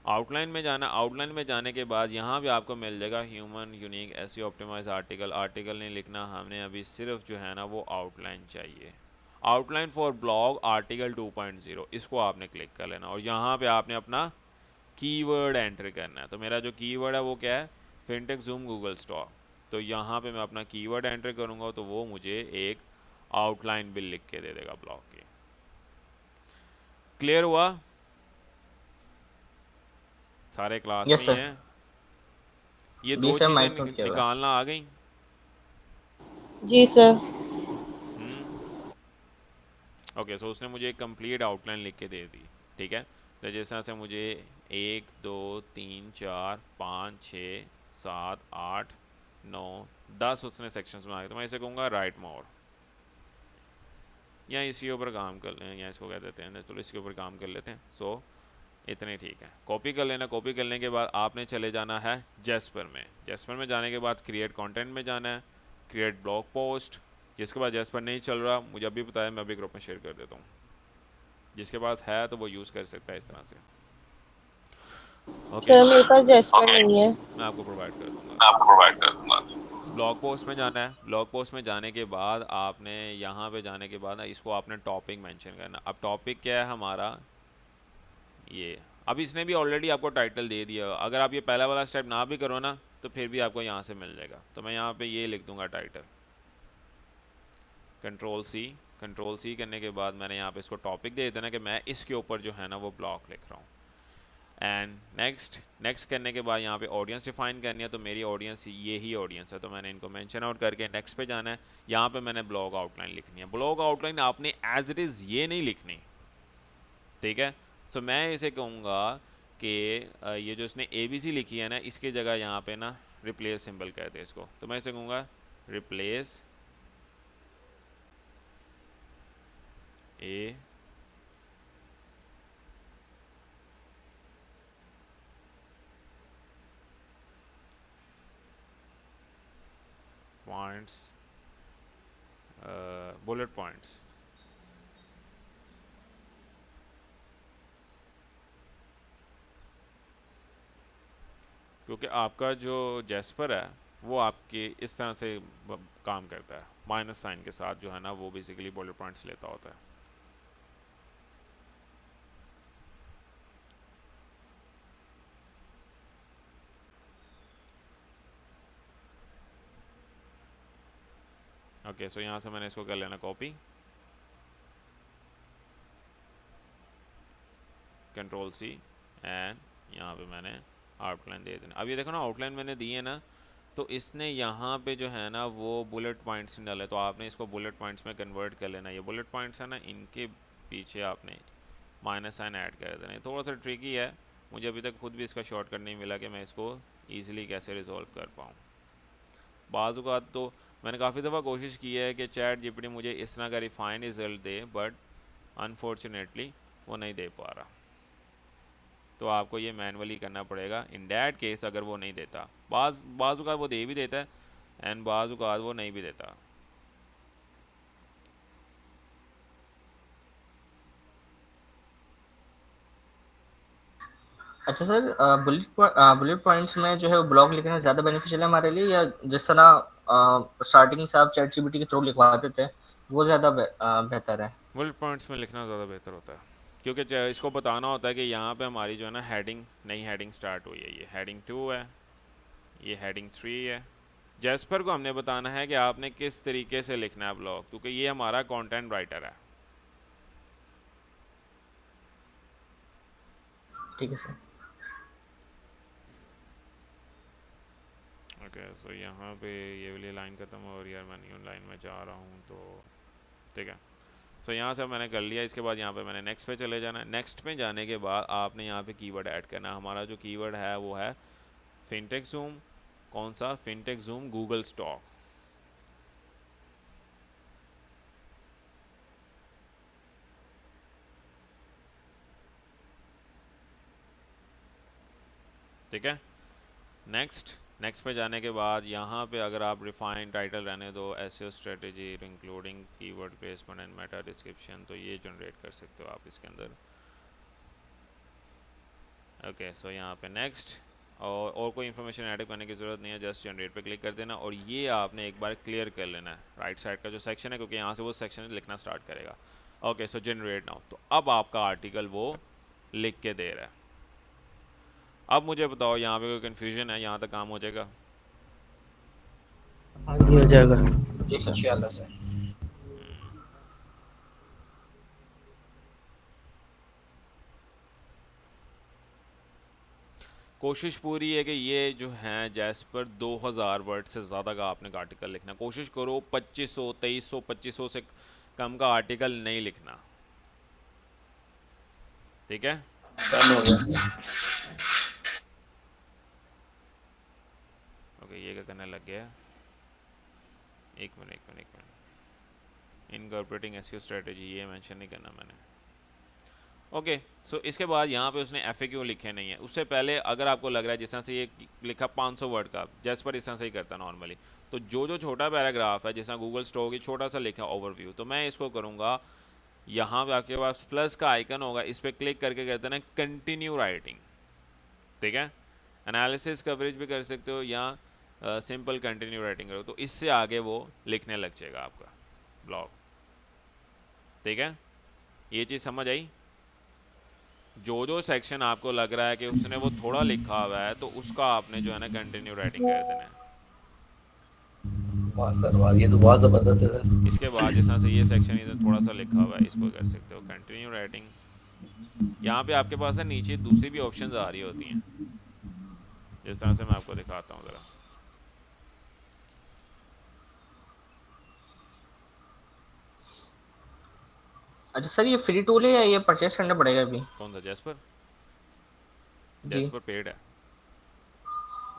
आउटलाइन में जाना, आउटलाइन में जाने के बाद यहाँ भी आपको मिल जाएगा human unique SEO optimize article. Article नहीं लिखना हमने अभी, सिर्फ जो है ना वो आउटलाइन चाहिए, आउटलाइन फॉर ब्लॉग आर्टिकल 2.0, इसको आपने क्लिक कर लेना और यहाँ पे आपने अपना कीवर्ड एंटर करना है। तो मेरा जो कीवर्ड है वो क्या है, फिनटेक जूम गूगल स्टॉक। तो यहाँ पे मैं अपना कीवर्ड एंटर करूँगा तो वो मुझे एक आउटलाइन बिल लिख के दे देगा ब्लॉग की। क्लियर हुआ? सारे क्लास में यस ही सर। हैं, ये जी 2 सर, चीज़ें माइक नोट किया हुआ है। निकालना आ गई। जी सर। ओके सो उसने मुझे एक कंप्लीट आउटलाइन लिख के दे दी, ठीक है? तो जिस तरह से मुझे 1 2 3 4 5 6 7, 8, 9, 10 उसने सेक्शंस बनाए, तो मैं इसे कहूँगा राइट मोर, या इसके ऊपर काम कर लें, या इसको कह देते हैं, तो इसके ऊपर काम कर लेते हैं। सो इतने ठीक है, कॉपी कर लेना। कॉपी करने के बाद आपने चले जाना है जैस्पर में। जैस्पर में जाने के बाद क्रिएट कंटेंट में जाना है, क्रिएट ब्लॉग पोस्ट। जिसके बाद जैस्पर नहीं चल रहा, मुझे अभी बताया, मैं अभी ग्रुप में शेयर कर देता हूँ। जिसके पास है तो वो यूज़ कर सकता है इस तरह से। ओके, सर मेरे पास जैस्पर नहीं है। मैं आपको प्रोवाइड कर दूँगा। ब्लॉग पोस्ट में जाना है। ब्लॉग पोस्ट में जाने के बाद आपने यहाँ पे जाने के बाद इसको आपने टॉपिक मेंशन करना। अब टॉपिक क्या है हमारा, ये अब इसने भी ऑलरेडी आपको टाइटल दे दिया। अगर आप ये पहला वाला स्टेप ना भी करो ना, तो फिर भी आपको यहाँ से मिल जाएगा। तो मैं यहाँ पे ये लिख दूँगा टाइटल, कंट्रोल सी करने के बाद मैंने यहाँ पे इसको टॉपिक दे देना कि मैं इसके ऊपर जो है ना वो ब्लॉग लिख रहा हूँ। एंड नेक्स्ट करने के बाद यहाँ पे ऑडियंस डिफाइन करनी है। तो मेरी ऑडियंस ये ही ऑडियंस है, तो मैंने इनको मेंशन आउट करके नेक्स्ट पे जाना है। यहाँ पे मैंने ब्लॉग आउटलाइन लिखनी है। ब्लॉग आउटलाइन आपने एज इट इज़ ये नहीं लिखनी, ठीक है। सो मैं इसे कहूँगा कि ये जो इसने ABC लिखी है ना, इसकी जगह यहाँ पे ना रिप्लेस सिंबल कर दे इसको। तो मैं इसे कहूँगा रिप्लेस ए पॉइंट्स बुलेट पॉइंट्स। क्योंकि आपका जो जैस्पर है वो आपके इस तरह से काम करता है, माइनस साइन के साथ जो है ना वो बेसिकली बुलेट पॉइंट्स लेता होता है। ओके, सो यहाँ से मैंने इसको कर लेना कॉपी, कंट्रोल C, एंड यहाँ पे मैंने आउटलाइन दे देना। अब ये देखो ना, आउटलाइन मैंने दी है ना, तो इसने यहाँ पे जो है ना वो बुलेट पॉइंट्स नहीं डाले, तो आपने इसको बुलेट पॉइंट्स में कन्वर्ट कर लेना। ये बुलेट पॉइंट्स है ना, इनके पीछे आपने माइनस साइन ऐड कर देना। थोड़ा सा ट्रिकी है, मुझे अभी तक खुद भी इसका शॉर्टकट नहीं मिला कि मैं इसको ईजिली कैसे रिजॉल्व कर पाऊँ। बाज़ औक़ात तो मैंने काफ़ी दफ़ा कोशिश की है कि चैट GPT मुझे इस तरह का refine result they, but unfortunately वो नहीं दे पा रहा। तो आपको ये मैनुअली करना पड़ेगा इन डैट केस, अगर वो नहीं देता। बाज़ औक़ात वो दे भी देता है, एंड बाज़ औक़ात वो नहीं भी देता। अच्छा सर, बुलेट पॉइंट्स में जो है वो ब्लॉग लिखना ज़्यादा बेनिफिशियल है हमारे लिए, या जिस तरह स्टार्टिंग से आप चैट जीपीटी के थ्रू लिखवाते थे वो ज़्यादा बेहतर है? बुलेट पॉइंट्स में लिखना ज़्यादा बेहतर होता है, क्योंकि इसको बताना होता है कि यहाँ पे हमारी जो है ना हेडिंग, नई हेडिंग स्टार्ट हुई है। ये हेडिंग 2 है, ये हेडिंग 3 है। जैस्पर को हमने बताना है कि आपने किस तरीके से लिखना है ब्लॉग, क्योंकि ये हमारा कंटेंट राइटर है। ठीक है सर। ओके, सो यहाँ पे ये वाली लाइन ख़त्म हो रही है, मैं न्यू लाइन में जा रहा हूँ, तो ठीक है। सो यहाँ से मैंने कर लिया। इसके बाद यहाँ पे मैंने नेक्स्ट पे चले जाना है। नेक्स्ट पे जाने के बाद आपने यहाँ पे कीवर्ड ऐड करना है। हमारा जो कीवर्ड है वो है फिनटेक जूम। कौन सा? Fintech zoom Google stock. ठीक है। नेक्स्ट पे जाने के बाद यहाँ पे अगर आप रिफाइन टाइटल रहने दो, SEO strategy including keyword placement and Meta description, तो ये जनरेट कर सकते हो आप इसके अंदर। ओके, सो यहाँ पे नेक्स्ट, और कोई इन्फॉर्मेशन ऐड करने की ज़रूरत नहीं है, जस्ट जनरेट पे क्लिक कर देना। और ये आपने एक बार क्लियर कर लेना है राइट साइड का जो सेक्शन है, क्योंकि यहाँ से वो सेक्शन लिखना स्टार्ट करेगा। ओके, सो जनरेट नाउ। तो अब आपका आर्टिकल वो लिख के दे रहा है। अब मुझे बताओ यहाँ पे कोई कन्फ्यूजन है? यहाँ तक काम हो जाएगा? आगे हो जाएगा इंशाल्लाह सर। कोशिश पूरी है कि ये जो है जैस्पर 2000 वर्ड से ज़्यादा का आपने का आर्टिकल लिखना। कोशिश करो 2500, 2300, 2500 से कम का आर्टिकल नहीं लिखना, ठीक है। ओके ये क्या करने लग गया, एक मिनट इनकॉर्पोरेटिंग एसईओ स्ट्रेटजी, ये मेंशन नहीं करना मैंने। ओके सो इसके बाद यहाँ पे उसने FAQ लिखे नहीं है। उससे पहले अगर आपको लग रहा है जिस तरह से ये लिखा 500 वर्ड का, जैसे पर इस तरह से ही करता नॉर्मली, तो जो छोटा पैराग्राफ है, जैसा गूगल स्टोर की छोटा सा लिखा ओवरव्यू, तो मैं इसको करूँगा, यहाँ पे आपके पास प्लस का आइकन होगा, इस पर क्लिक करके कहते हैं कंटिन्यू राइटिंग, ठीक है। एनालिसिस कवरेज भी कर सकते हो या सिंपल कंटिन्यू राइटिंग करो, तो इससे आगे वो लिखने लग जाएगा आपका ब्लॉग, ठीक है। ये चीज़ समझ आई। जो सेक्शन आपको लग रहा है कि उसने वो थोड़ा लिखा हुआ है, तो उसका आपने जो है ना कंटिन्यू राइटिंग कर देना है। वाह सर वाह, ये तो बहुत जबरदस्त है सर। इसके बाद जिस तरह से ये सेक्शन इधर थोड़ा सा लिखा हुआ है, इसको कर सकते हो कंटिन्यू राइटिंग। यहाँ पे आपके पास है नीचे दूसरी भी ऑप्शंस आ रही होती हैं, जिस तरह से मैं आपको दिखाता हूँ ज़रा। अच्छा सर, ये फ्री टूल है या ये परचेस करना पड़ेगा अभी? कौन सा जैस्पर? जी। जैस्पर पेड है।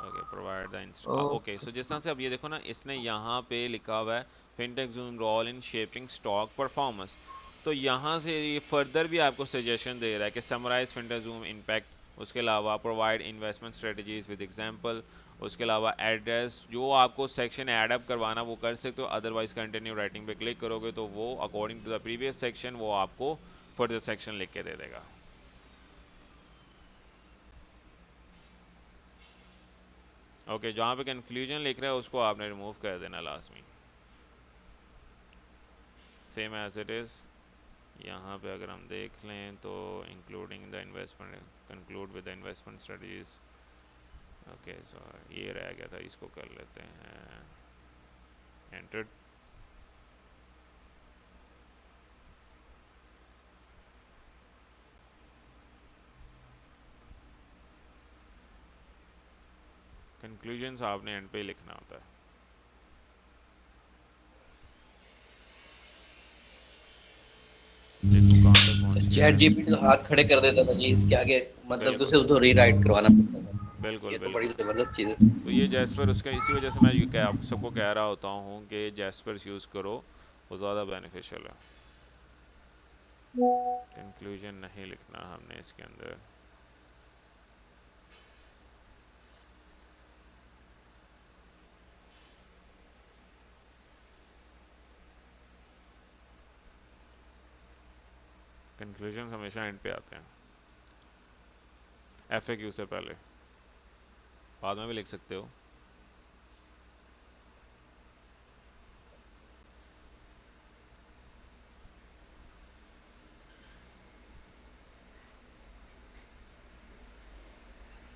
Okay provide the Insta, okay so जिस तरह से अब ये देखो ना, इसने यहाँ पे लिखा हुआ है fintech zoom role in shaping stock performance, तो यहाँ से ये फर्दर भी आपको सजेशन दे रहा है कि समराइज फिनटेक जूम इम्पैक्ट, उसके अलावा provide investment strategies with example, उसके अलावा एड्रेस, जो आपको सेक्शन ऐड अप करवाना वो कर सकते हो, अदरवाइज कंटिन्यू राइटिंग पे क्लिक करोगे तो वो according to the previous section वो आपको फर्दर सेक्शन लिख के दे देगा। ओके जहाँ पे कंक्लूजन लिख रहा है उसको आपने रिमूव कर देना लास्ट में, सेम एज इट इज़। यहाँ पे अगर हम देख लें तो including the investment, conclude with the investment strategies, okay so ये रह गया था, इसको कर लेते हैं एंटर। कंक्लूजन्स आपने एंड पे लिखना होता है। देखो कहाँ तक पहुँच गया चैट है। जीपीटी तो हाथ खड़े कर देता था जी इसके आगे, मतलब कि उसे तो रीराइट करवाना पड़ता था। बिल्कुल ये तो बड़ी बिल्कुल। जबरदस्त चीज है। तो ये जैस्पर उसका, इसी वजह से मैं ये आप सबको कह रहा होता हूँ कि जैस्पर यूज़ करो, वो ज़्यादा बेनिफिशियल है। कंक्लूजन नहीं लिखना हमने इसके अंदर। कंक्लूजन हमेशा एंड पे आते हैं, FAQ से पहले, बाद में भी लिख सकते हो।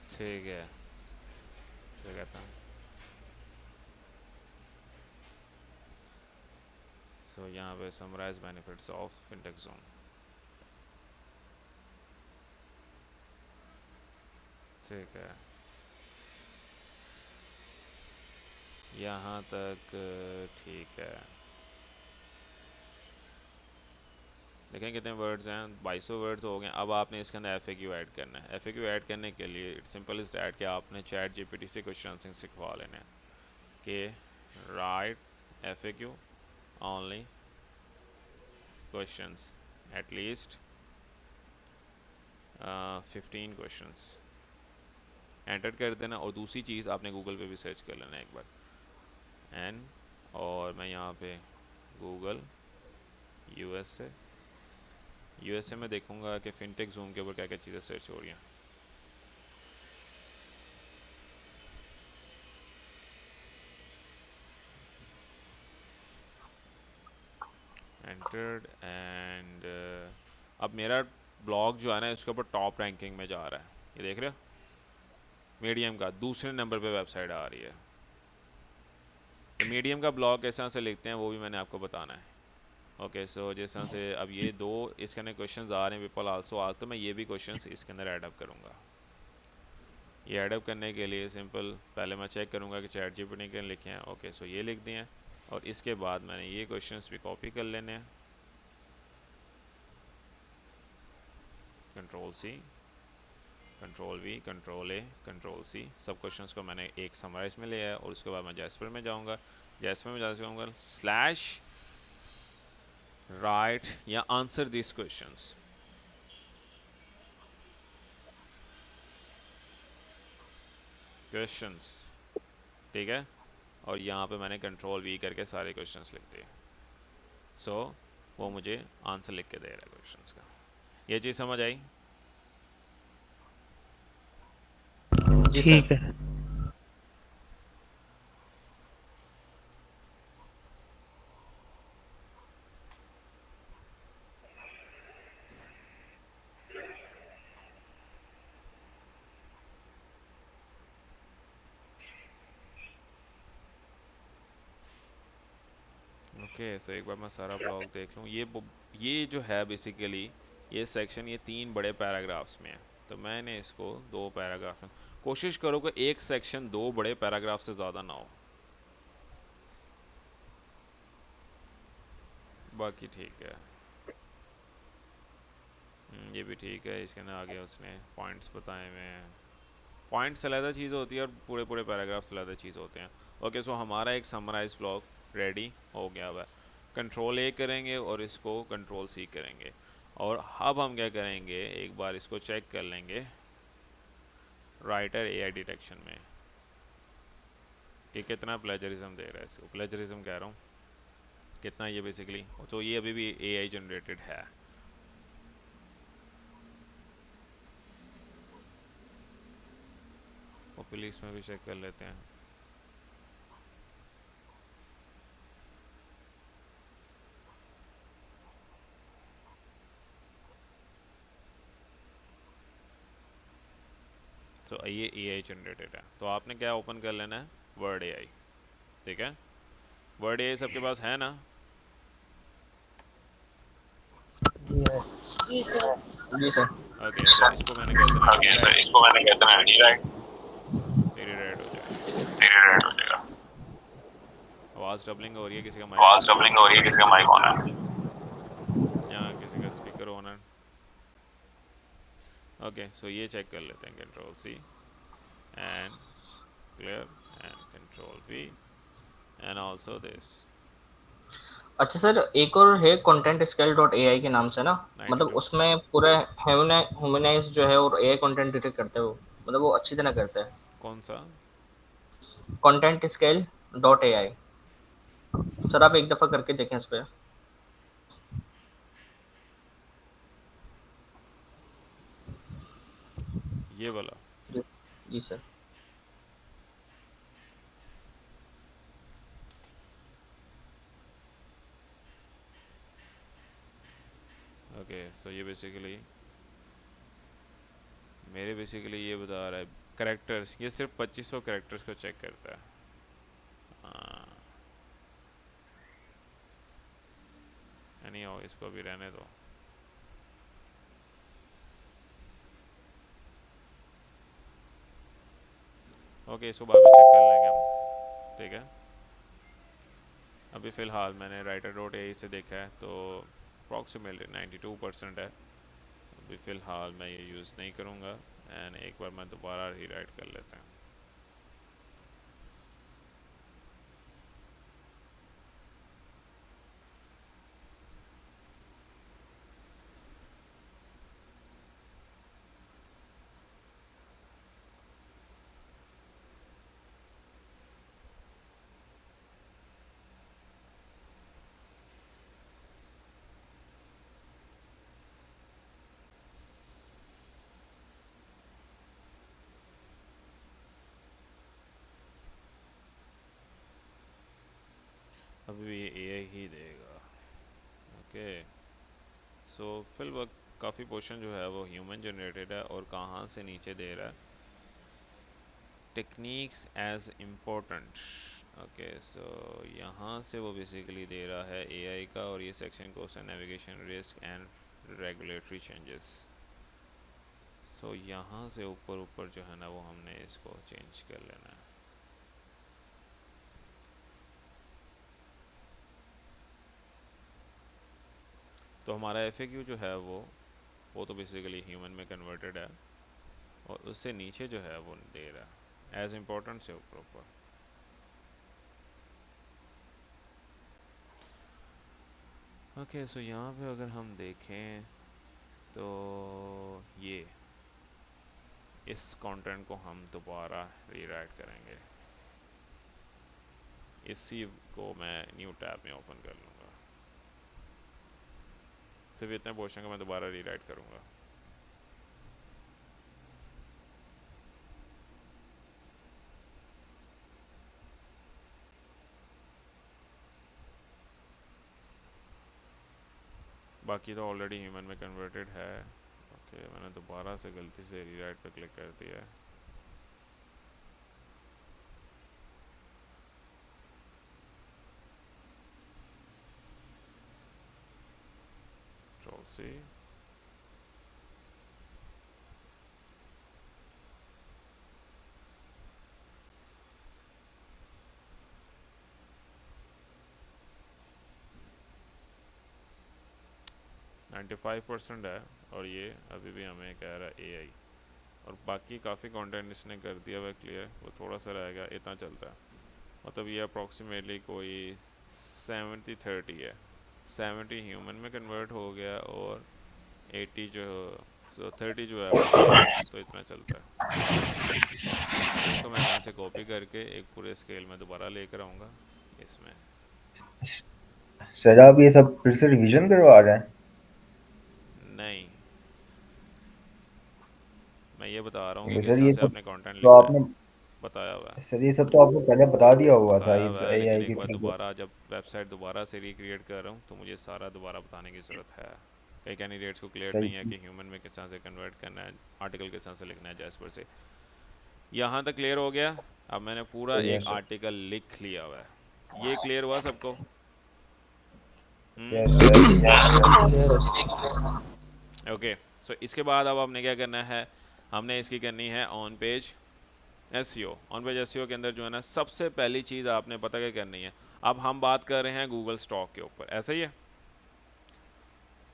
ठीक है, क्या कहता हूँ, सो यहाँ पे summarize benefits of fintech zone, ठीक है यहाँ तक ठीक है। देखें कितने वर्ड्स हैं, 2200 वर्ड्स हो गए। अब आपने इसके अंदर FAQ ऐड करना है। FAQ ऐड करने के लिए इट्स सिंपल इज डैट कि आपने चैट GPT से क्वेश्चन आंसरिंग सिखवा लेने हैं कि right FAQ only questions at least 15 questions enter कर देना। और दूसरी चीज़ आपने गूगल पे भी सर्च कर लेना एक बार एन, और मैं यहाँ पे गूगल USA में देखूँगा कि फिनटेक जूम के ऊपर क्या क्या चीज़ें सर्च हो रही हैं। एंटर्ड एंड अब मेरा ब्लॉग जो है ना उसके ऊपर टॉप रैंकिंग में जा रहा है, ये देख रहे हो, मीडियम का दूसरे नंबर पे वेबसाइट आ रही है। तो मीडियम का ब्लॉग किस तरह से लिखते हैं वो भी मैंने आपको बताना है। ओके सो जिस तरह से अब ये दो इसके अंदर क्वेश्चंस आ रहे हैं, पीपल आल्सो आस्क, तो मैं ये भी क्वेश्चंस इसके अंदर ऐड अप करूँगा। ये ऐड अप करने के लिए सिंपल पहले मैं चेक करूँगा कि चैट GPT के लिखे हैं। ओके सो ये लिख दिए हैं, और इसके बाद मैंने ये क्वेश्चंस भी कॉपी कर लेने हैं, Ctrl+C, control V, control A, control C, सब क्वेश्चंस को मैंने एक समराइज में लिया है। और उसके बाद मैं जैस्पर में जाऊंगा, जैस्पर में जाऊंगा स्लैश राइट या आंसर दिस क्वेश्चंस, क्वेश्चंस, ठीक है। और यहाँ पे मैंने कंट्रोल वी करके सारे क्वेश्चंस लिख दिए। सो वो मुझे आंसर लिख के दे रहा है क्वेश्चंस का। ये चीज़ समझ आई? जी ठीक सर। है। ओके सो एक बार मैं सारा ब्लॉग देख लूँ। ये जो है बेसिकली ये सेक्शन ये 3 बड़े पैराग्राफ्स में है, तो मैंने इसको 2 पैराग्राफ में, कोशिश करो कि एक सेक्शन 2 बड़े पैराग्राफ से ज़्यादा ना हो, बाकी ठीक है। ये भी ठीक है। इसके ना आगे उसने पॉइंट्स बताए हुए हैं, पॉइंट्स अलग चीज़ होती है और पूरे पूरे पैराग्राफ्स अलग चीज़ होते हैं। ओके सो हमारा एक समराइज ब्लॉग रेडी हो गया हुआ है। कंट्रोल ए करेंगे और इसको कंट्रोल सी करेंगे। और अब हम क्या करेंगे, एक बार इसको चेक कर लेंगे राइटर एआई डिटेक्शन में कि कितना प्लेजरिज्म दे रहा है इसको। प्लेजरिज्म कह रहा हूँ कितना ये बेसिकली, तो ये अभी भी एआई जनरेटेड है। और पुलिस में भी चेक कर लेते हैं। तो ये एआई जनरेटेड है, तो आपने क्या ओपन कर लेना है, वर्ड एआई, ठीक है। वर्ड एआई सबके पास है ना? जी सर। जी सर। ओके तो इसको मैंने कह देना रीराइट, तेरी रेड हो जाएगा। आवाज़ डबलिंग हो रही है, किसी का माइक ऑन है, यहाँ किसी का स्पीकर ऑन है। ओके सो ये चेक कर लेते हैं, control C and clear and control V and also this. अच्छा सर, एक और है कंटेंट स्केल डॉट एआई के नाम से ना, मतलब 92 उसमें पूरा ह्यूमनाइज जो है और एआई कंटेंट डिटेक्ट करते हैं वो, मतलब वो अच्छी तरह करता है। कौन सा? Content scale dot AI, sir आप एक दफ़ा करके देखें इस पे। ये वाला? जी, जी सर। ओके सो ये बेसिकली मेरे बेसिकली ये बता रहा है करेक्टर्स, ये सिर्फ 2500 करेक्टर्स को चेक करता है। नहीं हो, इसको भी रहने दो। ओके इसको बाद में चेक कर लेंगे हम, ठीक है। अभी फ़िलहाल मैंने राइटर डॉट ए से देखा है तो अप्रॉक्सीमेटली 92% है। अभी फ़िलहाल मैं ये यूज़ नहीं करूँगा एंड एक बार मैं दोबारा रीराइट कर लेता हूँ। अभी ये एआई ही देगा। ओके सो फिल वक्त काफ़ी पोर्शन जो है वो ह्यूमन जनरेटेड है और कहाँ से नीचे दे रहा है, techniques as important. Okay so यहाँ से वो बेसिकली दे रहा है एआई का, और ये section question navigation risk and regulatory changes. So यहाँ से ऊपर ऊपर जो है ना वो हमने इसको चेंज कर लेना है। तो हमारा FAQ जो है वो तो बेसिकली ह्यूमन में कन्वर्टेड है और उससे नीचे जो है वो दे रहा है एज इम्पोर्टेंट से प्रॉपर। ओके सो यहाँ पे अगर हम देखें तो ये इस कंटेंट को हम दोबारा रीराइट करेंगे। इसी को मैं न्यू टैब में ओपन कर लूँगा। सिर्फ इतने पोर्शन को मैं दोबारा रीराइट करूँगा। बाकी तो ऑलरेडी ह्यूमन में कन्वर्टेड है। ओके मैंने दोबारा से गलती से रीराइट पे क्लिक कर दिया है। Control C. नाइन्टी 95% है और ये अभी भी हमें कह रहा है AI। और बाकी काफ़ी कंटेंट इसने कर दिया हुआ क्लियर, वो थोड़ा सा रहेगा, इतना चलता है। मतलब ये अप्रॉक्सीमेटली कोई 70-30 है। 70 ह्यूमन में कन्वर्ट हो गया और 80 जो 30 जो है वो AI, तो इतना चलता है। इसको मैं यहाँ से कॉपी करके एक पूरे स्केल में दोबारा लेकर आऊँगा इसमें। सर आप ये सब फिर से रिवीजन करवा रहे हैं? नहीं, मैं ये बता रहा हूँ कि तो किस सर तरह ये से सब आपने कंटेंट तो लिखना है, आपने बताया हुआ है। सर ये सब तो आपको पहले बता दिया हुआ था बताया इस हुआ है, लेकिन एआई की एक बार तरफ। दोबारा जब वेबसाइट दोबारा से रिक्रिएट कर रहा हूँ तो मुझे सारा दोबारा बताने की ज़रूरत है। कई कैंडिडेट्स को क्लियर सही नहीं है कि ह्यूमन में किस तरह से कन्वर्ट करना है, आर्टिकल किस तरह से लिखना है जैस्पर से। यहाँ तक क्लियर हो गया। अब मैंने पूरा एक यस सर, आर्टिकल लिख लिया हुआ है। ये क्लियर हुआ सबको? यस सर, ओके सो इसके बाद अब आपने क्या करना है, हमने इसकी करनी है on page SEO. On page SEO के अंदर जो है ना सबसे पहली चीज़ आपने पता क्या करनी है। अब हम बात कर रहे हैं गूगल स्टॉक के ऊपर, ऐसा ही है।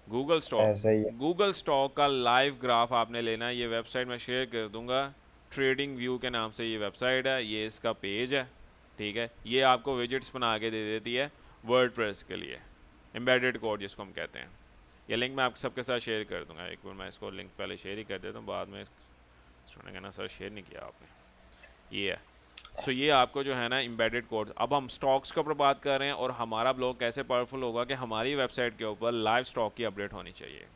गूगल स्टॉक, ऐसा ही है। गूगल स्टॉक का लाइव ग्राफ आपने लेना है। ये वेबसाइट मैं शेयर कर दूंगा, ट्रेडिंग व्यू के नाम से ये वेबसाइट है, ये इसका पेज है, ठीक है। ये आपको विजिट्स बना के दे देती है वर्डप्रेस के लिए, एम्बेडेड कोड जिसको हम कहते हैं। ये लिंक मैं आप सबके साथ शेयर कर दूंगा। एक बार मैं इसको लिंक पहले शेयर ही कर देता हूँ, बाद में स्टूडेंट कहना सर शेयर नहीं किया आपने। ये है सो ये आपको जो है ना एम्बेडेड कोड। अब हम स्टॉक्स के ऊपर बात कर रहे हैं और हमारा ब्लॉग कैसे पावरफुल होगा कि हमारी वेबसाइट के ऊपर लाइव स्टॉक की अपडेट होनी चाहिए।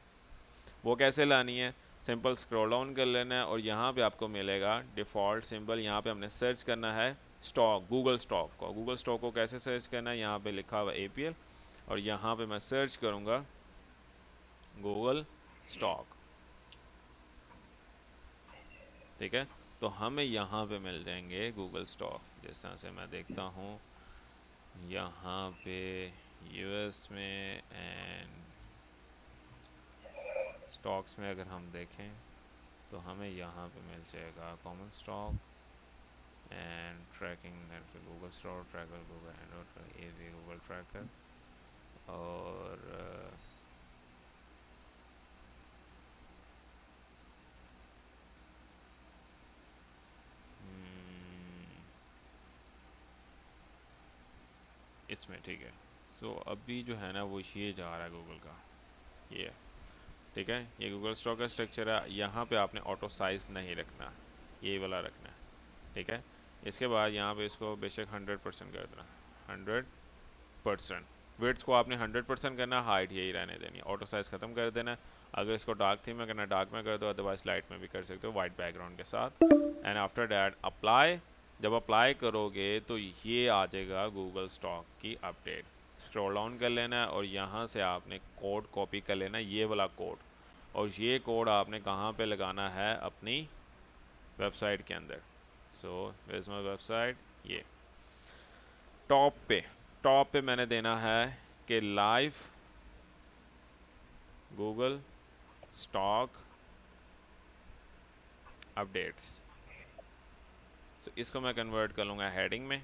वो कैसे लानी है, सिंपल स्क्रॉल डाउन कर लेना है और यहाँ पे आपको मिलेगा डिफ़ॉल्ट सिंबल। यहाँ पे हमने सर्च करना है स्टॉक, गूगल स्टॉक को। गूगल स्टॉक को कैसे सर्च करना है, यहाँ पे लिखा हुआ APL और यहाँ पे मैं सर्च करूँगा गूगल स्टॉक, ठीक है। तो हमें यहाँ पे मिल जाएंगे गूगल स्टॉक। जिस तरह से मैं देखता हूँ यहाँ पे US में एंड स्टॉक्स में अगर हम देखें तो हमें यहाँ पे मिल जाएगा common stock and tracking network, Google stock tracker, Google Android, ये भी गूगल ट्रैकर और इसमें, ठीक है। सो अभी जो है ना वो ये जा रहा है गूगल का, ये ठीक है। ये गूगल स्टॉक का स्ट्रक्चर है। यहाँ पे आपने ऑटो साइज़ नहीं रखना, ये वाला रखना है, ठीक है। इसके बाद यहाँ पे इसको बेशक 100% कर देना, 100%। विड्थ को आपने 100% करना, हाइट यही रहने देनी, ऑटो साइज़ ख़त्म कर देना। अगर इसको डार्क थीम में करना डार्क में कर दो, अदरवाइज लाइट में भी कर सकते हो वाइट बैकग्राउंड के साथ। एंड आफ्टर डैट अप्लाई, जब अप्लाई करोगे तो ये आ जाएगा गूगल स्टॉक की अपडेट। स्क्रॉल डाउन कर लेना है और यहाँ से आपने कोड कॉपी कर लेना है, ये वाला कोड, और ये कोड आपने कहाँ पे लगाना है, अपनी वेबसाइट के अंदर। सो वेयर्स माय वेबसाइट, ये टॉप पे मैंने देना है कि लाइव गूगल स्टॉक अपडेट्स। सो इसको मैं कन्वर्ट कर लूँगा हेडिंग में।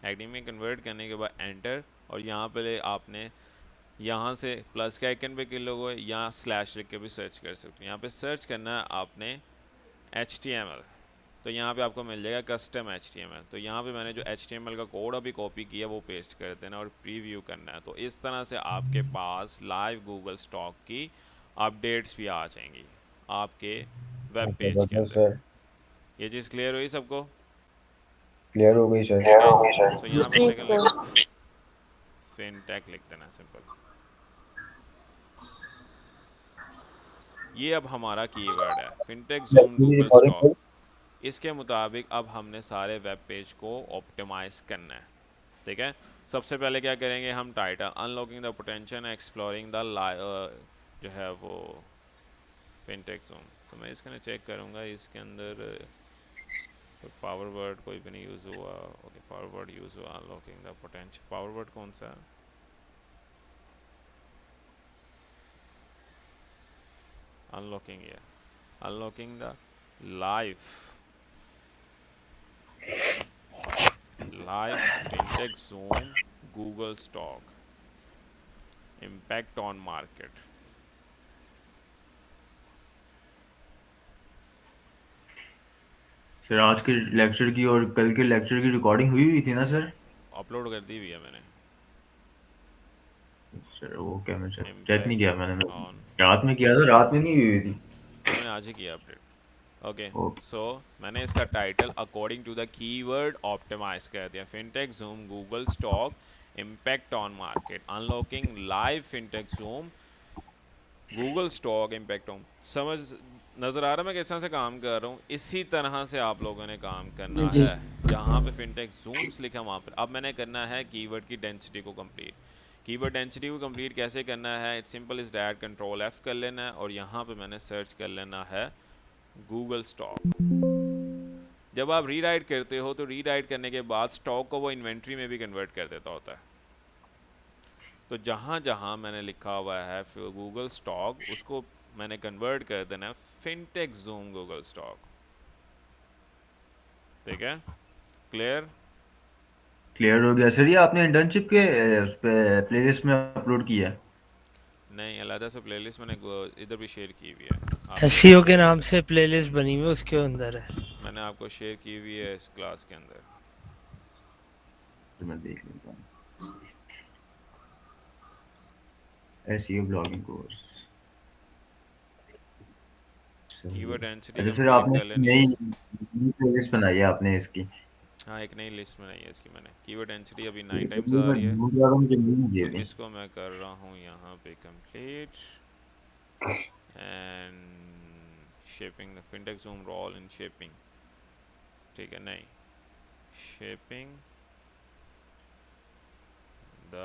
हेडिंग में कन्वर्ट करने के बाद एंटर, और यहाँ पे आपने यहाँ से प्लस के आइकन पे क्लिक करो या स्लैश लिख के भी सर्च कर सकते हो। यहाँ पे सर्च करना है आपने HTML, तो यहाँ पे आपको मिल जाएगा कस्टम HTML। तो यहाँ पे मैंने जो HTML का कोड अभी कॉपी किया वो पेस्ट कर देना और प्रीव्यू करना है। तो इस तरह से आपके पास लाइव गूगल स्टॉक की अपडेट्स भी आ जाएंगी आपके वेब पेज के जबरदस्त अंदर। सर, ये चीज़ क्लियर हुई सबको? क्लियर हो गई सर। ठीक, सो यहाँ पे जी मैंने कर सर। लिखा फिनटेक, लिख देना सिंपल। ये अब हमारा कीवर्ड है फिनटेक जूम पूरी गूगल रिकॉर्डिंग स्टॉक। को इसके मुताबिक अब हमने सारे वेब पेज को ऑप्टिमाइज करना है, ठीक है। सबसे पहले क्या करेंगे हम, title unlocking the potential exploring the जो है वो फिनटेक जूम। तो मैं इसके अंदर चेक करूँगा, इसके अंदर तो पावर वर्ड कोई भी नहीं यूज़ हुआ। ओके, पावर वर्ड यूज़ हुआ, unlocking the potential. Power word कौन सा है? अनलॉकिंग, या unlocking the live fintech zoom Google stock impact on market. Sir आज के लेक्चर की और कल के लेक्चर की रिकॉर्डिंग हुई थी ना सर? अपलोड कर दी हुई है मैंने। सर वो क्या, मैं चेक नहीं किया इम्पैक्ट मैंने, ऑन, रात में किया था, रात में नहीं हुई थी। नहीं मैंने आज ही किया अपडेट। ओके, ओके सो मैंने इसका title according to the keyword optimize कर दिया, fintech zoom Google stock impact on market, unlocking live fintech zoom Google stock impact on. समझ नज़र आ रहा है मैं किस तरह से काम कर रहा हूँ? इसी तरह से आप लोगों ने काम करना जी है। जहाँ पे फिनटेक जूम्स लिखा वहाँ पर अब मैंने करना है कीवर्ड की डेंसिटी को कंप्लीट। कीवर्ड डेंसिटी को कंप्लीट कैसे करना है? It's simple is that, control F कर लेना है और यहाँ पे मैंने सर्च कर लेना है गूगल स्टॉक। जब आप रीराइट करते हो तो रीराइट करने के बाद स्टॉक को वो इन्वेंट्री में भी कन्वर्ट कर देता होता है। तो जहाँ जहाँ मैंने लिखा हुआ है गूगल स्टॉक, उसको मैंने कन्वर्ट कर देना है फिनटेक जूम गूगल स्टॉक। ठीक है, क्लियर? क्लियर हो गया सर। ये आपने इंटर्नशिप के उस पे प्लेलिस्ट में अपलोड किया है? नहीं, अलहदा से प्लेलिस्ट मैंने इधर भी शेयर की हुई है आप देख एसईओ सकते के हैं। नाम से प्लेलिस्ट बनी हुई है, उसके अंदर है। मैंने आपको शेयर की हुई है इस क्लास के अंदर। तो मैं देख लेता हूँ। SEO blogging course. Keyword density अच्छा सर, कंप्लीट आपने कर इसकी लेनी है। नई प्लेलिस्ट बनाई है आपने इसकी? हाँ, एक नई लिस्ट बनाई है इसकी मैंने। कीवर्ड डेंसिटी अभी ये 9 सर टाइम्स ये आ मैं रही है, ढूंढ रहा था, मुझे मिल नहीं तो रही। इसको मैं कर रहा हूँ यहाँ पे complete and shaping the fintech zoom role in shaping. ठीक है, नहीं, shaping the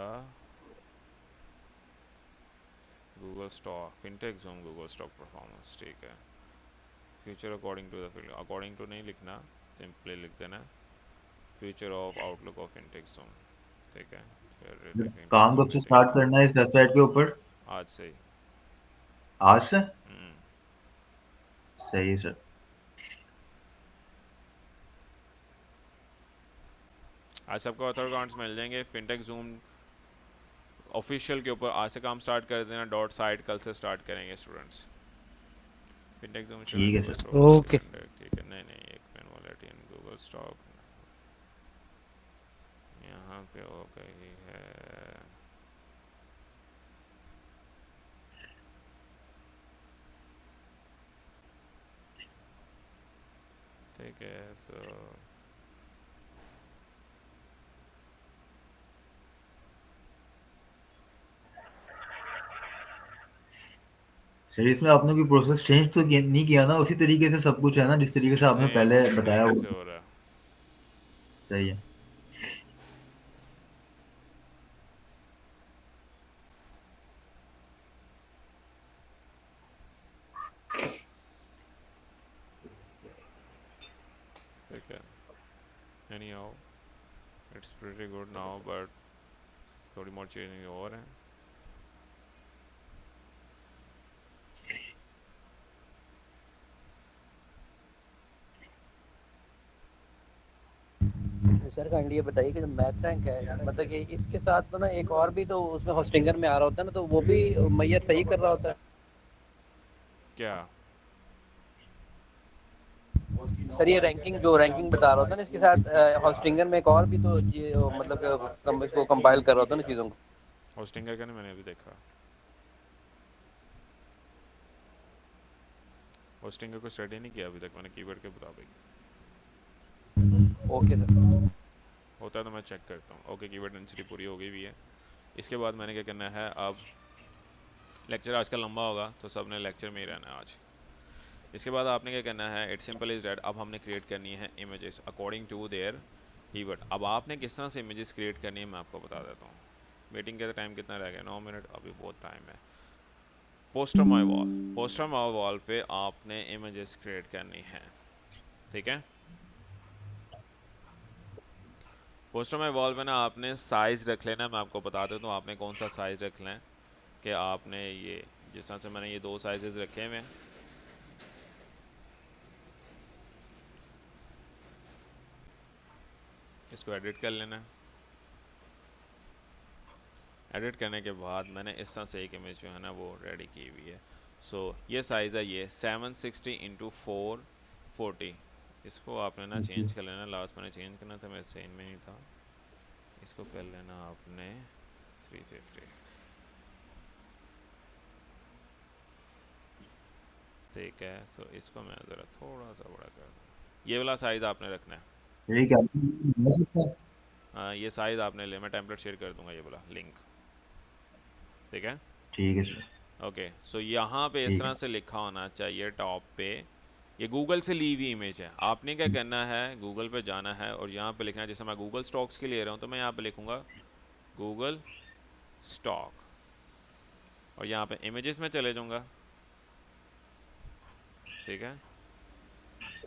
Google stock fintech zoom Google stock performance. ठीक है, future according to the field, according to नहीं लिखना, सिंपली लिख देना future of outlook of fintech zoom. ठीक है, फिर फिर फिनटेक काम कब जूम से स्टेट स्टार्ट करना है इस वेबसाइट के ऊपर? आज से ही। आज से? हम्म, सही है सर। आज सबको ऑथर अकाउंट्स मिल जाएंगे फिनटेक जूम ऑफिशियल के ऊपर। आज से काम स्टार्ट कर देना, डॉट साइट कल से स्टार्ट करेंगे स्टूडेंट्स। फिनटेक जूम ठीक है गूगल सर। Stock okay. ठीक है, नहीं नहीं, एक pen wallet in Google stock यहाँ पे हो गई है। ठीक है, सो सर इसमें आपने कोई प्रोसेस चेंज तो नहीं किया ना? उसी तरीके से सब कुछ है ना जिस तरीके से आपने सेम पहले उसी बताया तरीके हुआ? से हो रहा है। सही है। ठीक है, anyhow it's pretty good now, but थोड़ी more चेंजिंग और हैं। सर काइंडली ये बताइए कि जो मैथ रैंक है, मतलब कि इसके साथ तो ना एक और भी तो उसमें होस्टिंगर में आ रहा होता है ना, तो वो भी मैयर सही कर रहा होता है? क्या? सर ये रैंकिंग जो रैंकिंग बता रहा होता ना, इसके साथ होस्टिंगर में एक और भी तो ये मतलब इसको कंपाइल कर रहा होता ना चीज़ों को। होस्टिंगर का नहीं मैंने अभी देखा, होस्टिंगर को स्टडी नहीं किया अभी तक मैंने कीवर्ड के मुताबिक। Okay sir. होता है तो मैं चेक करता हूँ। ओके, कीवर्ड डेंसिटी पूरी हो गई भी है। इसके बाद मैंने क्या करना है, अब लेक्चर आज का लंबा होगा तो सब ने लेक्चर में ही रहना है आज। इसके बाद आपने क्या करना है, इट्स सिंपल इज डैट, अब हमने क्रिएट करनी है images according to their keyword. अब आपने किस तरह से इमेजेस क्रिएट करनी है मैं आपको बता देता हूँ। मीटिंग का टाइम कितना रह गया, 9 मिनट, अभी बहुत टाइम है। पोस्टर माई वॉल, पोस्टर माई वॉल पे आपने इमेजेस क्रिएट करनी है, ठीक है। पोस्टर माई वॉल पे ना आपने साइज़ रख लेना, मैं आपको बता देता हूँ आपने कौन सा साइज़ रख लें कि आपने ये जिस तरह से मैंने ये 2 साइजेस रखे हुए हैं, इसको एडिट कर लेना। एडिट करने के बाद मैंने इस तरह से एक इमेज जो है ना वो रेडी की हुई है। सो ये साइज़ है ये 760 इंटू 440। इसको आपने ना चेंज कर लेना, लास्ट मैंने चेंज करना था, मेरे से इनमें नहीं था। इसको कर लेना आपने 350, ठीक है। सो इसको मैं ज़रा थोड़ा सा बड़ा कर दूँ, ये वाला साइज़ आपने रखना है। ये क्या हो सकता है? हाँ, ये साइज़ आपने ले, मैं टेम्पलेट शेयर कर दूंगा ये वाला लिंक, ठीक है। ठीक है सर। ओके, सो यहाँ पे इस ठीक तरह है। से लिखा होना चाहिए टॉप पे, ये गूगल से ली हुई इमेज है। आपने क्या करना है, गूगल पे जाना है और यहाँ पे लिखना है, जैसे मैं गूगल स्टॉक्स के ले रहा हूँ तो मैं यहाँ पे लिखूँगा गूगल स्टॉक और यहाँ पे इमेजेस में चले जाऊँगा, ठीक है।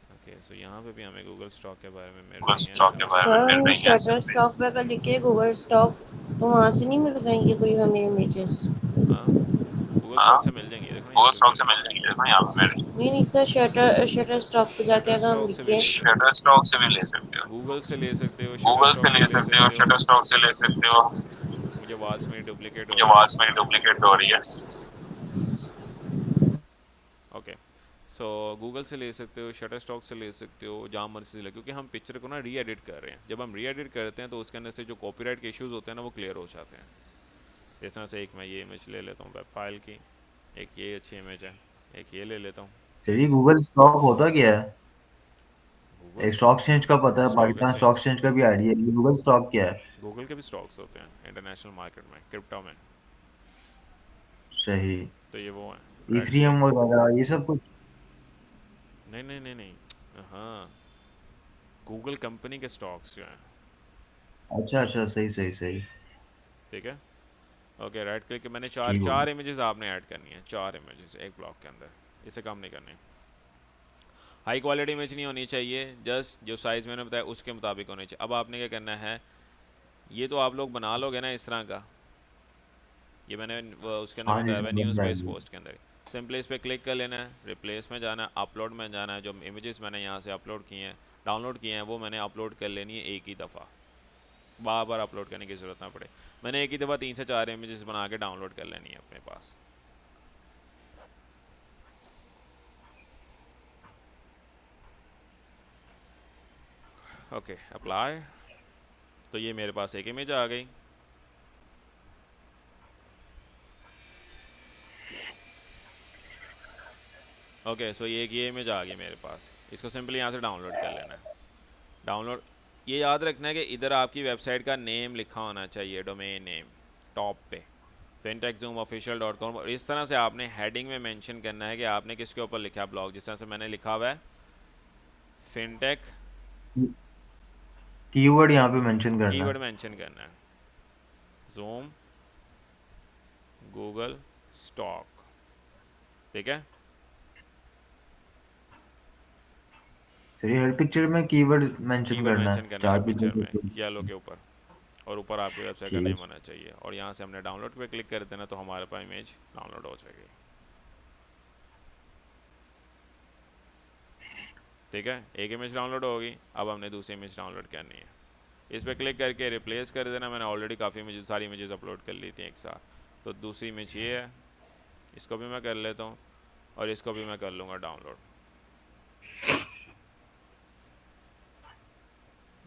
ओके, सो यहाँ पे भी हमें गूगल स्टॉक के बारे में मिल रही है सर शटर स्टॉक पे अगर लिखे गूगल स्टॉक तो वहाँ से नहीं मिल जाएंगे कोई हमें इमेजेस? हाँ, गूगल स्टॉक से मिल जाएंगी, देखो ना यहाँ पे मिल रही है। नहीं नहीं सर, शटर शटर स्टॉक पे जाके शटर अगर हम स्टॉक से भी लिखें ले सकते हो, गूगल से ले सकते हो, शटर स्टॉक से ले सकते हो। मुझे आवाज़ मेरी डुप्लीकेट हो रही है। ओके, सो गूगल से ले सकते हो, शटर स्टॉक से ले सकते हो, जहाँ मर्जी से ले, क्योंकि हम पिक्चर को ना री एडिट कर रहे हैं। जब हम री एडिट करते हैं तो उसके अंदर से जो कॉपीराइट के इश्यूज़ होते हैं ना वो क्लियर हो जाते हैं। इस तरह से एक मैं ये इमेज ले लेता हूँ वेब फाइल की, एक ये अच्छी इमेज है, एक ये ले लेता हूँ। सर ये गूगल स्टॉक होता क्या है? गूगल स्टॉक एक्सचेंज का पता है, stock Pakistan stock exchange, exchange का भी आइडिया है, ये गूगल स्टॉक क्या है? गूगल के भी स्टॉक्स होते हैं इंटरनेशनल मार्केट में, क्रिप्टो में। सही। तो ये वो है, राइट क्लिक। इथेरियम वगैरह ये सब कुछ। नहीं नहीं नहीं नहीं, हाँ, गूगल कंपनी के स्टॉक्स जो हैं, अच्छा अच्छा, सही सही सही। ठीक है। ओके, राइट क्लिक, मैंने चार ठीक हो चार गया। इमेजेस आपने ऐड करनी है, 4 इमेजेस एक ब्लॉक के अंदर, इसे कम नहीं करनी। हाई क्वालिटी इमेज नहीं होनी चाहिए, जस्ट जो साइज़ मैंने बताया उसके मुताबिक होनी चाहिए। अब आपने क्या करना है, ये तो आप लोग बना लोगे ना इस तरह का, ये मैंने उसके अंदर हाँ जी बताया सर, हुआ बन न्यूज़ बेस जाएगी। पोस्ट के अंदर। सिंपली इस पर क्लिक कर लेना है, रिप्लेस में जाना है, अपलोड में जाना है। जो इमेजेस मैंने यहाँ से अपलोड किए हैं, डाउनलोड किए हैं, वो मैंने अपलोड कर लेनी है एक ही दफ़ा, बार बार अपलोड करने की ज़रूरत ना पड़े। मैंने एक ही दफ़ा 3 से 4 इमेजेस बना के डाउनलोड कर लेनी है अपने पास। ओके, अप्लाई, तो ये मेरे पास एक इमेज आ गई। ओके, सो ये इमेज आ गई मेरे पास, इसको सिंपली यहाँ से डाउनलोड कर लेना है। डाउनलोड, ये याद रखना है कि इधर आपकी वेबसाइट का नेम लिखा होना चाहिए, डोमेन नेम टॉप पे, fintechzoomofficial.com। और इस तरह से आपने हेडिंग में मेंशन करना है कि आपने किसके ऊपर लिखा है ब्लॉग। जिस तरह से मैंने लिखा हुआ है फिनटेक, कीवर्ड यहाँ पे मेंशन करना कीवर्ड है। मेंशन करना है, जूम गूगल स्टॉक, ठीक है। सर ये हर पिक्चर में कीवर्ड मेंशन कीवर्ड करना मेंशन है, करना है 4 हर पिक्चर पिक्चर में, के। येलो के ऊपर, और ऊपर आपकी वेबसाइट का ठीक नेम है। होना चाहिए। और यहाँ से हमने डाउनलोड पे क्लिक कर देना तो हमारे पास इमेज डाउनलोड हो जाएगी, ठीक है। एक इमेज डाउनलोड होगी, अब हमने दूसरी इमेज डाउनलोड करनी है। इस पर क्लिक करके रिप्लेस कर देना। मैंने ऑलरेडी काफ़ी इमेज, सारी इमेजेस अपलोड कर ली थी एक साथ। तो दूसरी इमेज ये है, इसको भी मैं कर लेता हूँ और इसको भी मैं कर लूँगा डाउनलोड।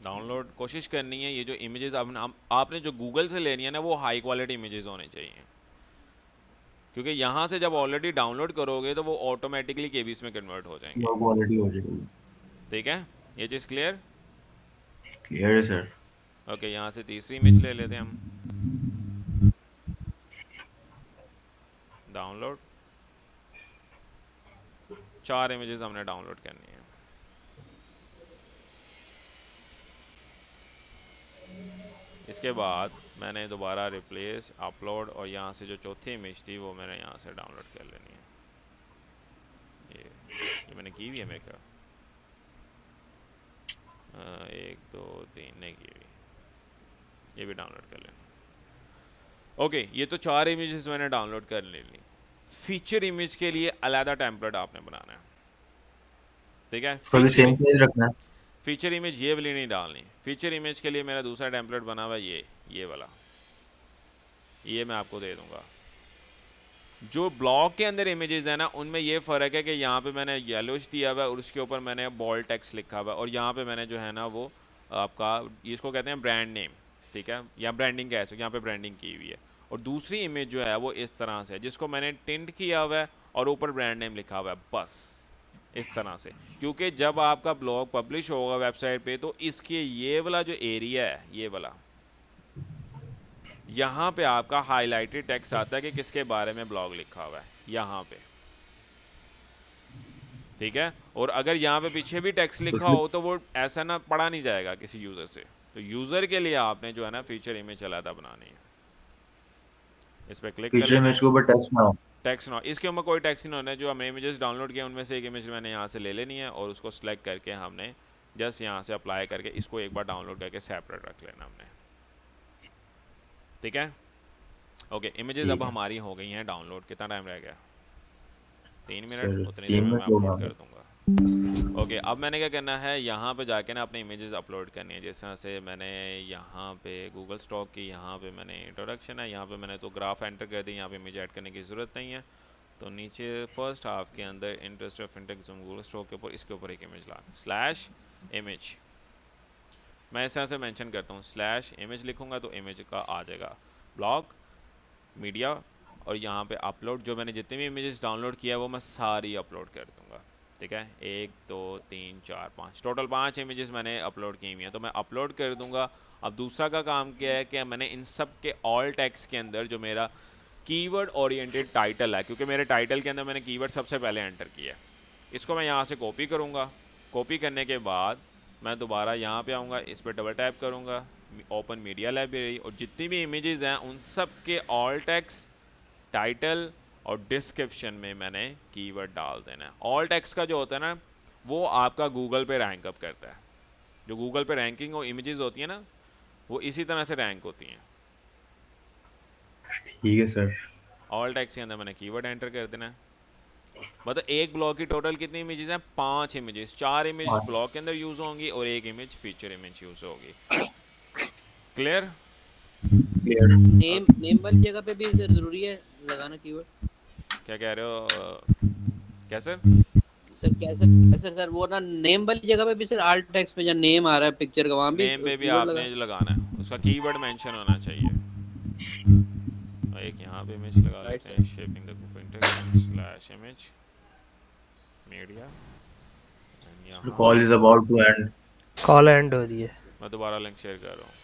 डाउनलोड कोशिश करनी है, ये जो इमेजेस आपने जो गूगल से लेनी है ना, वो हाई क्वालिटी इमेजेस होने चाहिए, क्योंकि यहाँ से जब ऑलरेडी डाउनलोड करोगे तो वो ऑटोमेटिकली केबीस में कन्वर्ट हो जाएंगे। लो क्वालिटी हो जाएगी। ठीक है, ये चीज़ क्लियर? क्लियर है सर। ओके, यहाँ से तीसरी इमेज ले लेते हैं हम। डाउनलोड, 4 इमेजेस हमने डाउनलोड करनी है। इसके बाद मैंने दोबारा रिप्लेस, अपलोड, और यहाँ से जो चौथी इमेज थी वो मैंने यहाँ से डाउनलोड कर लेनी है। ये मैंने की हुई है मेरे ख्याल, 1 2 3 नहीं की हुई, ये भी डाउनलोड कर लेनी। ओके, ये तो 4 इमेजेस मैंने डाउनलोड कर ली। फीचर इमेज के लिए अलग टेम्पलेट आपने बनाना है। ठीक है, उसका भी सेम साइज रखना है। फीचर इमेज ये वाली नहीं डालनी। फीचर इमेज के लिए मेरा दूसरा टेम्पलेट बना हुआ है, ये वाला, ये मैं आपको दे दूंगा। जो ब्लॉग के अंदर इमेजेस है ना, उनमें ये फ़र्क है कि यहाँ पे मैंने येलोश दिया हुआ है और उसके ऊपर मैंने बॉल्ड टेक्स्ट लिखा हुआ है, और यहाँ पे मैंने जो है ना वो आपका, इसको कहते हैं ब्रांड नेम। ठीक है, या ब्रांडिंग कह सकते, यहाँ पे ब्रांडिंग की हुई है। और दूसरी इमेज जो है वो इस तरह से है, जिसको मैंने टिंट किया हुआ है और ऊपर ब्रांड नेम लिखा हुआ है, बस इस तरह से। क्योंकि जब आपका ब्लॉग पब्लिश होगा वेबसाइट पे, तो इसके ये वाला जो एरिया है, ये वाला, यहाँ पे आपका हाईलाइटेड टेक्स्ट आता है कि किसके बारे में ब्लॉग लिखा हुआ है, यहाँ पे। ठीक है, और अगर यहाँ पे पीछे भी टेक्स्ट लिखा हो तो वो ऐसा ना पढ़ा नहीं जाएगा किसी यूज़र से। तो यूज़र के लिए आपने जो है ना फीचर इमेज अलग बनानी है। इस पर क्लिक कर फीचर लेना इमेज के है। ऊपर टेक्स्ट ना हो। टेक्स्ट ना, इसके ऊपर कोई टेक्स्ट नहीं होना है। जो हमने इमेजेस डाउनलोड किया उनमें से एक इमेज मैंने यहाँ से ले लेनी है और उसको सेलेक्ट करके हमने जस्ट यहाँ से अप्लाई करके इसको एक बार डाउनलोड करके सेपरेट रख लेना हमने। ठीक है, ओके, इमेजेस अब हमारी हो गई हैं डाउनलोड। कितना टाइम रह गया? 3 मिनट, उतनी देर में मैं अपलोड कर दूंगा। ओके, अब मैंने क्या करना है, यहाँ पे जाके ना अपने इमेजेस अपलोड करनी है। जिस तरह से मैंने यहाँ पे गूगल स्टॉक की, यहाँ पे मैंने इंट्रोडक्शन है, यहाँ पे मैंने तो ग्राफ एंटर कर दी, यहाँ पे इमेज ऐड करने की ज़रूरत नहीं है। तो नीचे फर्स्ट हाफ के अंदर interest of fintech Google stock के ऊपर, इसके ऊपर एक इमेज ला, स्लैश इमेज, मैं इस तरह से मेंशन करता हूँ, स्लैश इमेज लिखूँगा तो इमेज का आ जाएगा ब्लॉग मीडिया, और यहाँ पे अपलोड। जो मैंने जितने भी इमेजेस डाउनलोड किया है वो मैं सारी अपलोड कर दूँगा। ठीक है, 1 2 3 4 5, टोटल 5 इमेजेस मैंने अपलोड की हुई हैं, तो मैं अपलोड कर दूँगा। अब दूसरा का काम क्या है कि मैंने इन सब के ऑल टेक्स्ट के अंदर जो मेरा कीवर्ड ओरिएंटेड टाइटल है, क्योंकि मेरे टाइटल के अंदर मैंने कीवर्ड सबसे पहले एंटर किया है, इसको मैं यहाँ से कॉपी करूँगा। कॉपी करने के बाद मैं दोबारा यहाँ पे आऊँगा, इस पर डबल टैप करूँगा, ओपन मीडिया लाइब्रेरी, और जितनी भी इमेजेस हैं उन सब के ऑल टेक्स्ट, टाइटल और डिस्क्रिप्शन में मैंने कीवर्ड डाल देना है। ऑल टेक्स्ट का जो होता है ना, वो आपका गूगल पे रैंक अप करता है। जो गूगल पे रैंकिंग और इमेजेस होती है ना, वो इसी तरह से रैंक होती हैं। ठीक है सर। ऑल टेक्स्ट के अंदर मैंने कीवर्ड एंटर कर देना है। मतलब एक ब्लॉग की टोटल कितनी इमेजेस हैं? 5 इमेजेस। 4 इमेज ब्लॉग के अंदर यूज़ होंगी और 1 इमेज फीचर इमेज यूज़ होगी। क्लियर? क्लियर। नेम वाली जगह पे भी सर जरूरी है लगाना कीवर्ड? क्या कह रहे हो? क्या सर? सर कैसे सर वो ना नेम वाली जगह पे भी सर आल्ट टेक्स्ट पे जो नेम आ रहा है पिक्चर का, वहां भी नेम पे भी आपने लगाना है, उसका कीवर्ड मेंशन होना चाहिए। एक यहाँ पे इमेज लगा लेते हैं, shaping the fintech slash image media, and यहाँ call is about to end. Call end हो रही है। मैं दोबारा लिंक शेयर कर रहा हूँ।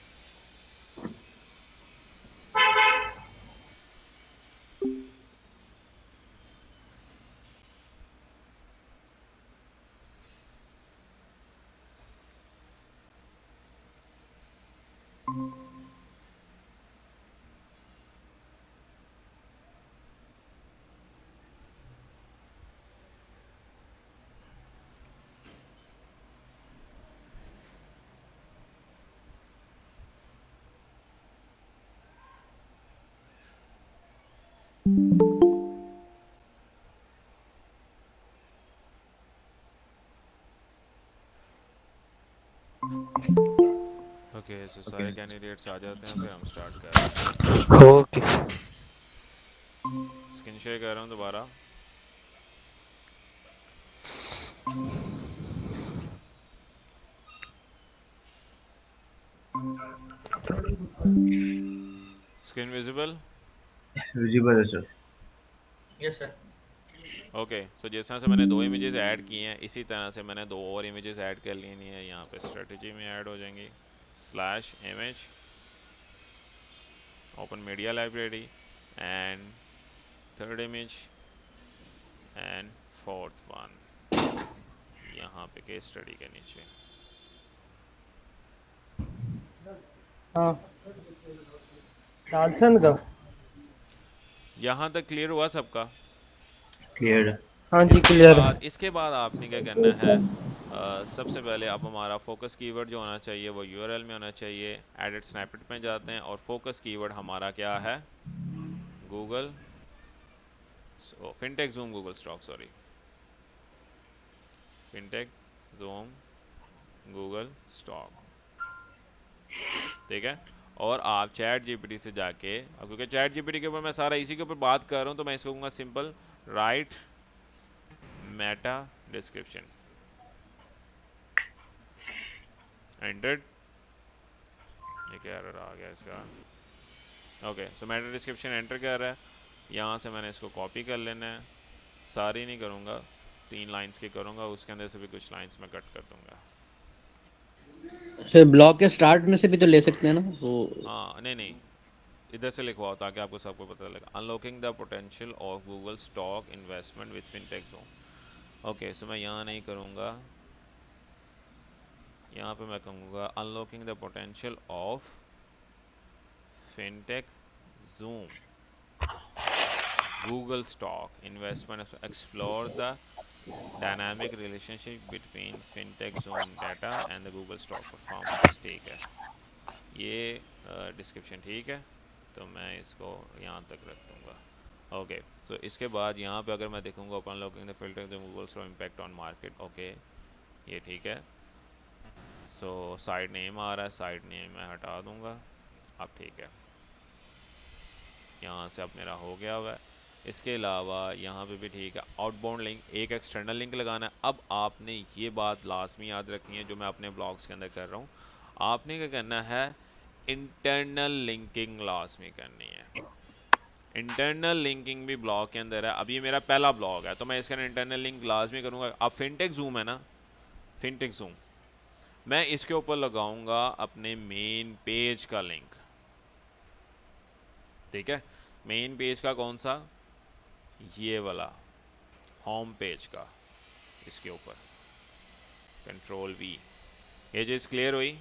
ओके, सो सारे कैंडिडेट्स आ जाते हैं, फिर हम स्टार्ट कर रहे हैं। ओके, स्क्रीन शेयर कर रहा हूँ दोबारा। Screen visible? विजिबल है सर। Yes sir. ओके, सो जिस तरह से मैंने 2 इमेजेस ऐड किए हैं, इसी तरह से मैंने 2 और इमेजेस ऐड कर लेनी है। यहाँ पे स्ट्रेटजी में ऐड हो जाएंगी, slash image, open media library, and third image and fourth one यहाँ पे केस स्टडी के नीचे। हाँ डाल्सन का। यहाँ तक क्लियर हुआ सबका? क्लियर है। हाँ जी क्लियर है। इसके बाद आपने क्या करना है, सबसे पहले अब हमारा फोकस कीवर्ड जो होना चाहिए वो यूआरएल में होना चाहिए। एडिट स्नैपेट में जाते हैं और फोकस कीवर्ड हमारा क्या है, Google fintech zoom Google stock, sorry fintech zoom Google stock, ठीक है। और आप चैट जीपीटी से जाके, अब क्योंकि चैट जीपीटी के ऊपर मैं सारा इसी के ऊपर बात कर रहा हूँ, तो मैं इसको कहूँगा simple right Meta description, entered. ये क्या एरर आ गया इसका? ओके, सो मेटा डिस्क्रिप्शन एंटर कर रहा है। यहाँ से मैंने इसको कॉपी कर लेना है, सारी नहीं करूँगा, 3 लाइंस की करूँगा, उसके अंदर से भी कुछ लाइंस मैं कट कर दूँगा। सर ब्लॉग के स्टार्ट में से भी तो ले सकते हैं ना वो? हाँ नहीं, इधर से लिखवाओ ताकि आपको सबको पता लगे। Unlocking the potential of Google stock investment with fintech zone. Okay, so मैं यहाँ नहीं करूँगा, यहाँ पे मैं कहूँगा unlocking the potential of fintech zoom Google stock investment, explore the dynamic relationship between fintech zone data and the Google stock performance, ठीक है। ये डिस्क्रिप्शन ठीक है, तो मैं इसको यहाँ तक रख दूँगा। ओके, सो इसके बाद यहाँ पे अगर मैं देखूँगा open locking the filter the Google stock impact on market, okay ये ठीक है। सो साइड नेम आ रहा है, साइड नेम मैं हटा दूँगा, अब ठीक है। यहाँ से अब मेरा हो गया हुआ है। इसके अलावा यहाँ पे भी ठीक है, आउटबाउंड लिंक, एक एक्सटर्नल लिंक लगाना है। अब आपने ये बात लाजमी याद रखनी है जो मैं अपने ब्लॉग्स के अंदर कर रहा हूँ, आपने क्या करना है, इंटरनल लिंकिंग लाजमी करनी है। इंटरनल लिंकिंग भी ब्लॉग के अंदर है। अब ये मेरा पहला ब्लॉग है तो मैं इसके अंदर इंटरनल लिंक लाजमी करूँगा। अब फिनटेक जूम है ना, फिनटेक जूम मैं इसके ऊपर लगाऊंगा अपने मेन पेज का लिंक, ठीक है। मेन पेज का कौन सा, ये वाला होम पेज का, इसके ऊपर कंट्रोल वी। ये चीज़ क्लियर हुई?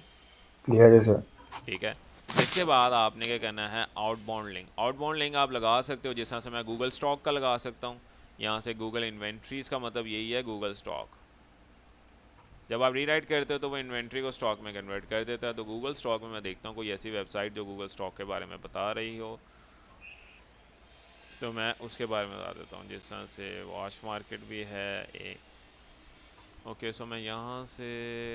क्लियर है सर। ठीक है। इसके बाद आपने क्या करना है, आउटबाउंड लिंक। आउटबाउंड लिंक आप लगा सकते हो जिस तरह से मैं गूगल स्टॉक का लगा सकता हूँ। यहाँ से गूगल इन्वेंट्रीज का मतलब यही है, गूगल स्टॉक। जब आप रीराइट करते हो तो वो इन्वेंट्री को स्टॉक में कन्वर्ट कर देता है। तो गूगल स्टॉक में मैं देखता हूँ कोई ऐसी वेबसाइट जो गूगल स्टॉक के बारे में बता रही हो तो मैं उसके बारे में बता देता हूँ। जिस तरह से वॉश मार्केट भी है एक। ओके, सो मैं यहाँ से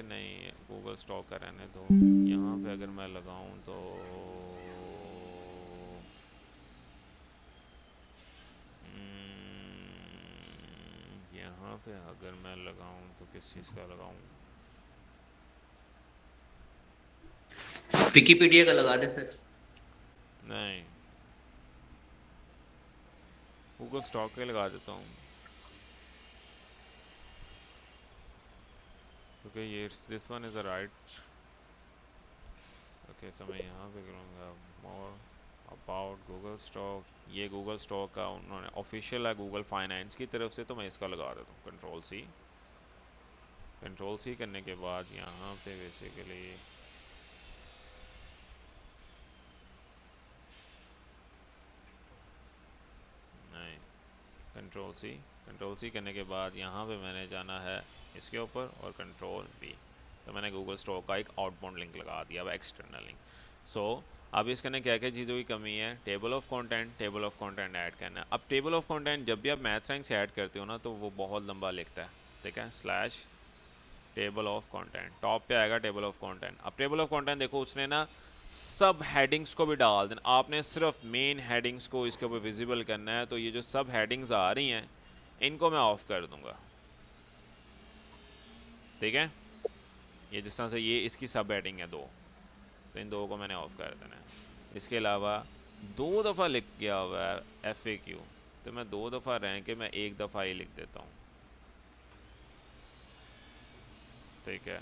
नहीं, गूगल स्टॉक का रहने दो। यहाँ पे अगर मैं लगाऊँ तो यहाँ पे अगर मैं लगाऊँ तो किस चीज़ का लगाऊँ? विकिपीडिया का लगा दे सर। नहीं, गूगल स्टॉक के लगा देता हूँ क्योंकि ये this one is the right. Okay, so मैं यहाँ पे करूँगा मोर अबाउट गूगल स्टॉक। ये गूगल स्टॉक का उन्होंने ऑफिशियल है गूगल फाइनेंस की तरफ से, तो मैं इसका लगा देता हूँ कंट्रोल सी। कंट्रोल सी करने के बाद यहाँ पे बेसिकली नहीं, कंट्रोल सी करने के बाद यहाँ पे मैंने जाना है इसके ऊपर और कंट्रोल बी। तो मैंने गूगल स्टॉक का एक आउटबाउंड लिंक लगा दिया, अब एक्सटर्नल लिंक। सो अब इसके अंदर क्या क्या चीज़ों की कमी है, टेबल ऑफ कंटेंट ऐड करना है। अब टेबल ऑफ कंटेंट जब भी आप मैथ्स रैंक से ऐड करते हो ना तो वो बहुत लंबा लिखता है, ठीक है। Slash table of content, top पे आएगा टेबल ऑफ कंटेंट। अब टेबल ऑफ कंटेंट देखो उसने ना सब हेडिंग्स को भी डाल देना, आपने सिर्फ मेन हेडिंग्स को इसके ऊपर विजिबल करना है। तो ये जो सब हेडिंग्स आ रही हैं इनको मैं ऑफ कर दूंगा, ठीक है। ये जिस तरह से ये इसकी सब हेडिंग है 2, तो इन 2 को मैंने ऑफ कर देना है। इसके अलावा 2 दफ़ा लिख गया हुआ है FAQ, तो मैं 2 दफ़ा रह के मैं 1 दफ़ा ही लिख देता हूँ, ठीक है।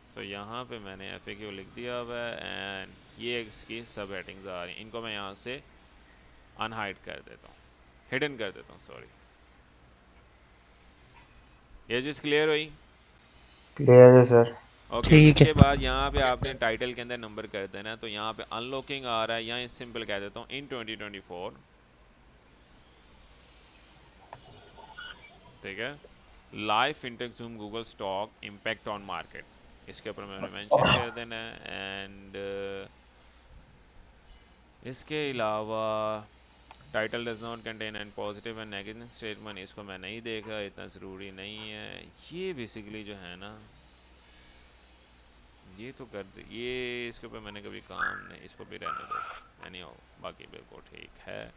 सो यहाँ पे मैंने FAQ लिख दिया हुआ है एंड ये इसकी सब हेडिंग्स आ रही हैं, इनको मैं यहाँ से अनहाइड कर देता हूँ, हिडन कर देता हूँ, सॉरी। ये चीज़ क्लियर हुई? क्लियर है सर। ओके ठीक इसके है। बाद यहाँ पे आपने टाइटल के अंदर नंबर कर देना है, तो यहाँ पे अनलॉकिंग आ रहा है, यहाँ सिंपल कह देता हूँ इन 2024, ठीक है। Live fintech zoom Google stock impact on market, इसके ऊपर मैंने मेंशन कर देना है। एंड इसके अलावा title does not contain and positive and negative statement, इसको मैं नहीं देखा, इतना ज़रूरी नहीं है। ये बेसिकली जो है ना, ये तो कर दे, ये इसके ऊपर मैंने कभी काम नहीं, इसको भी रहने दो, एनी हो, बाकी बिल्कुल ठीक है।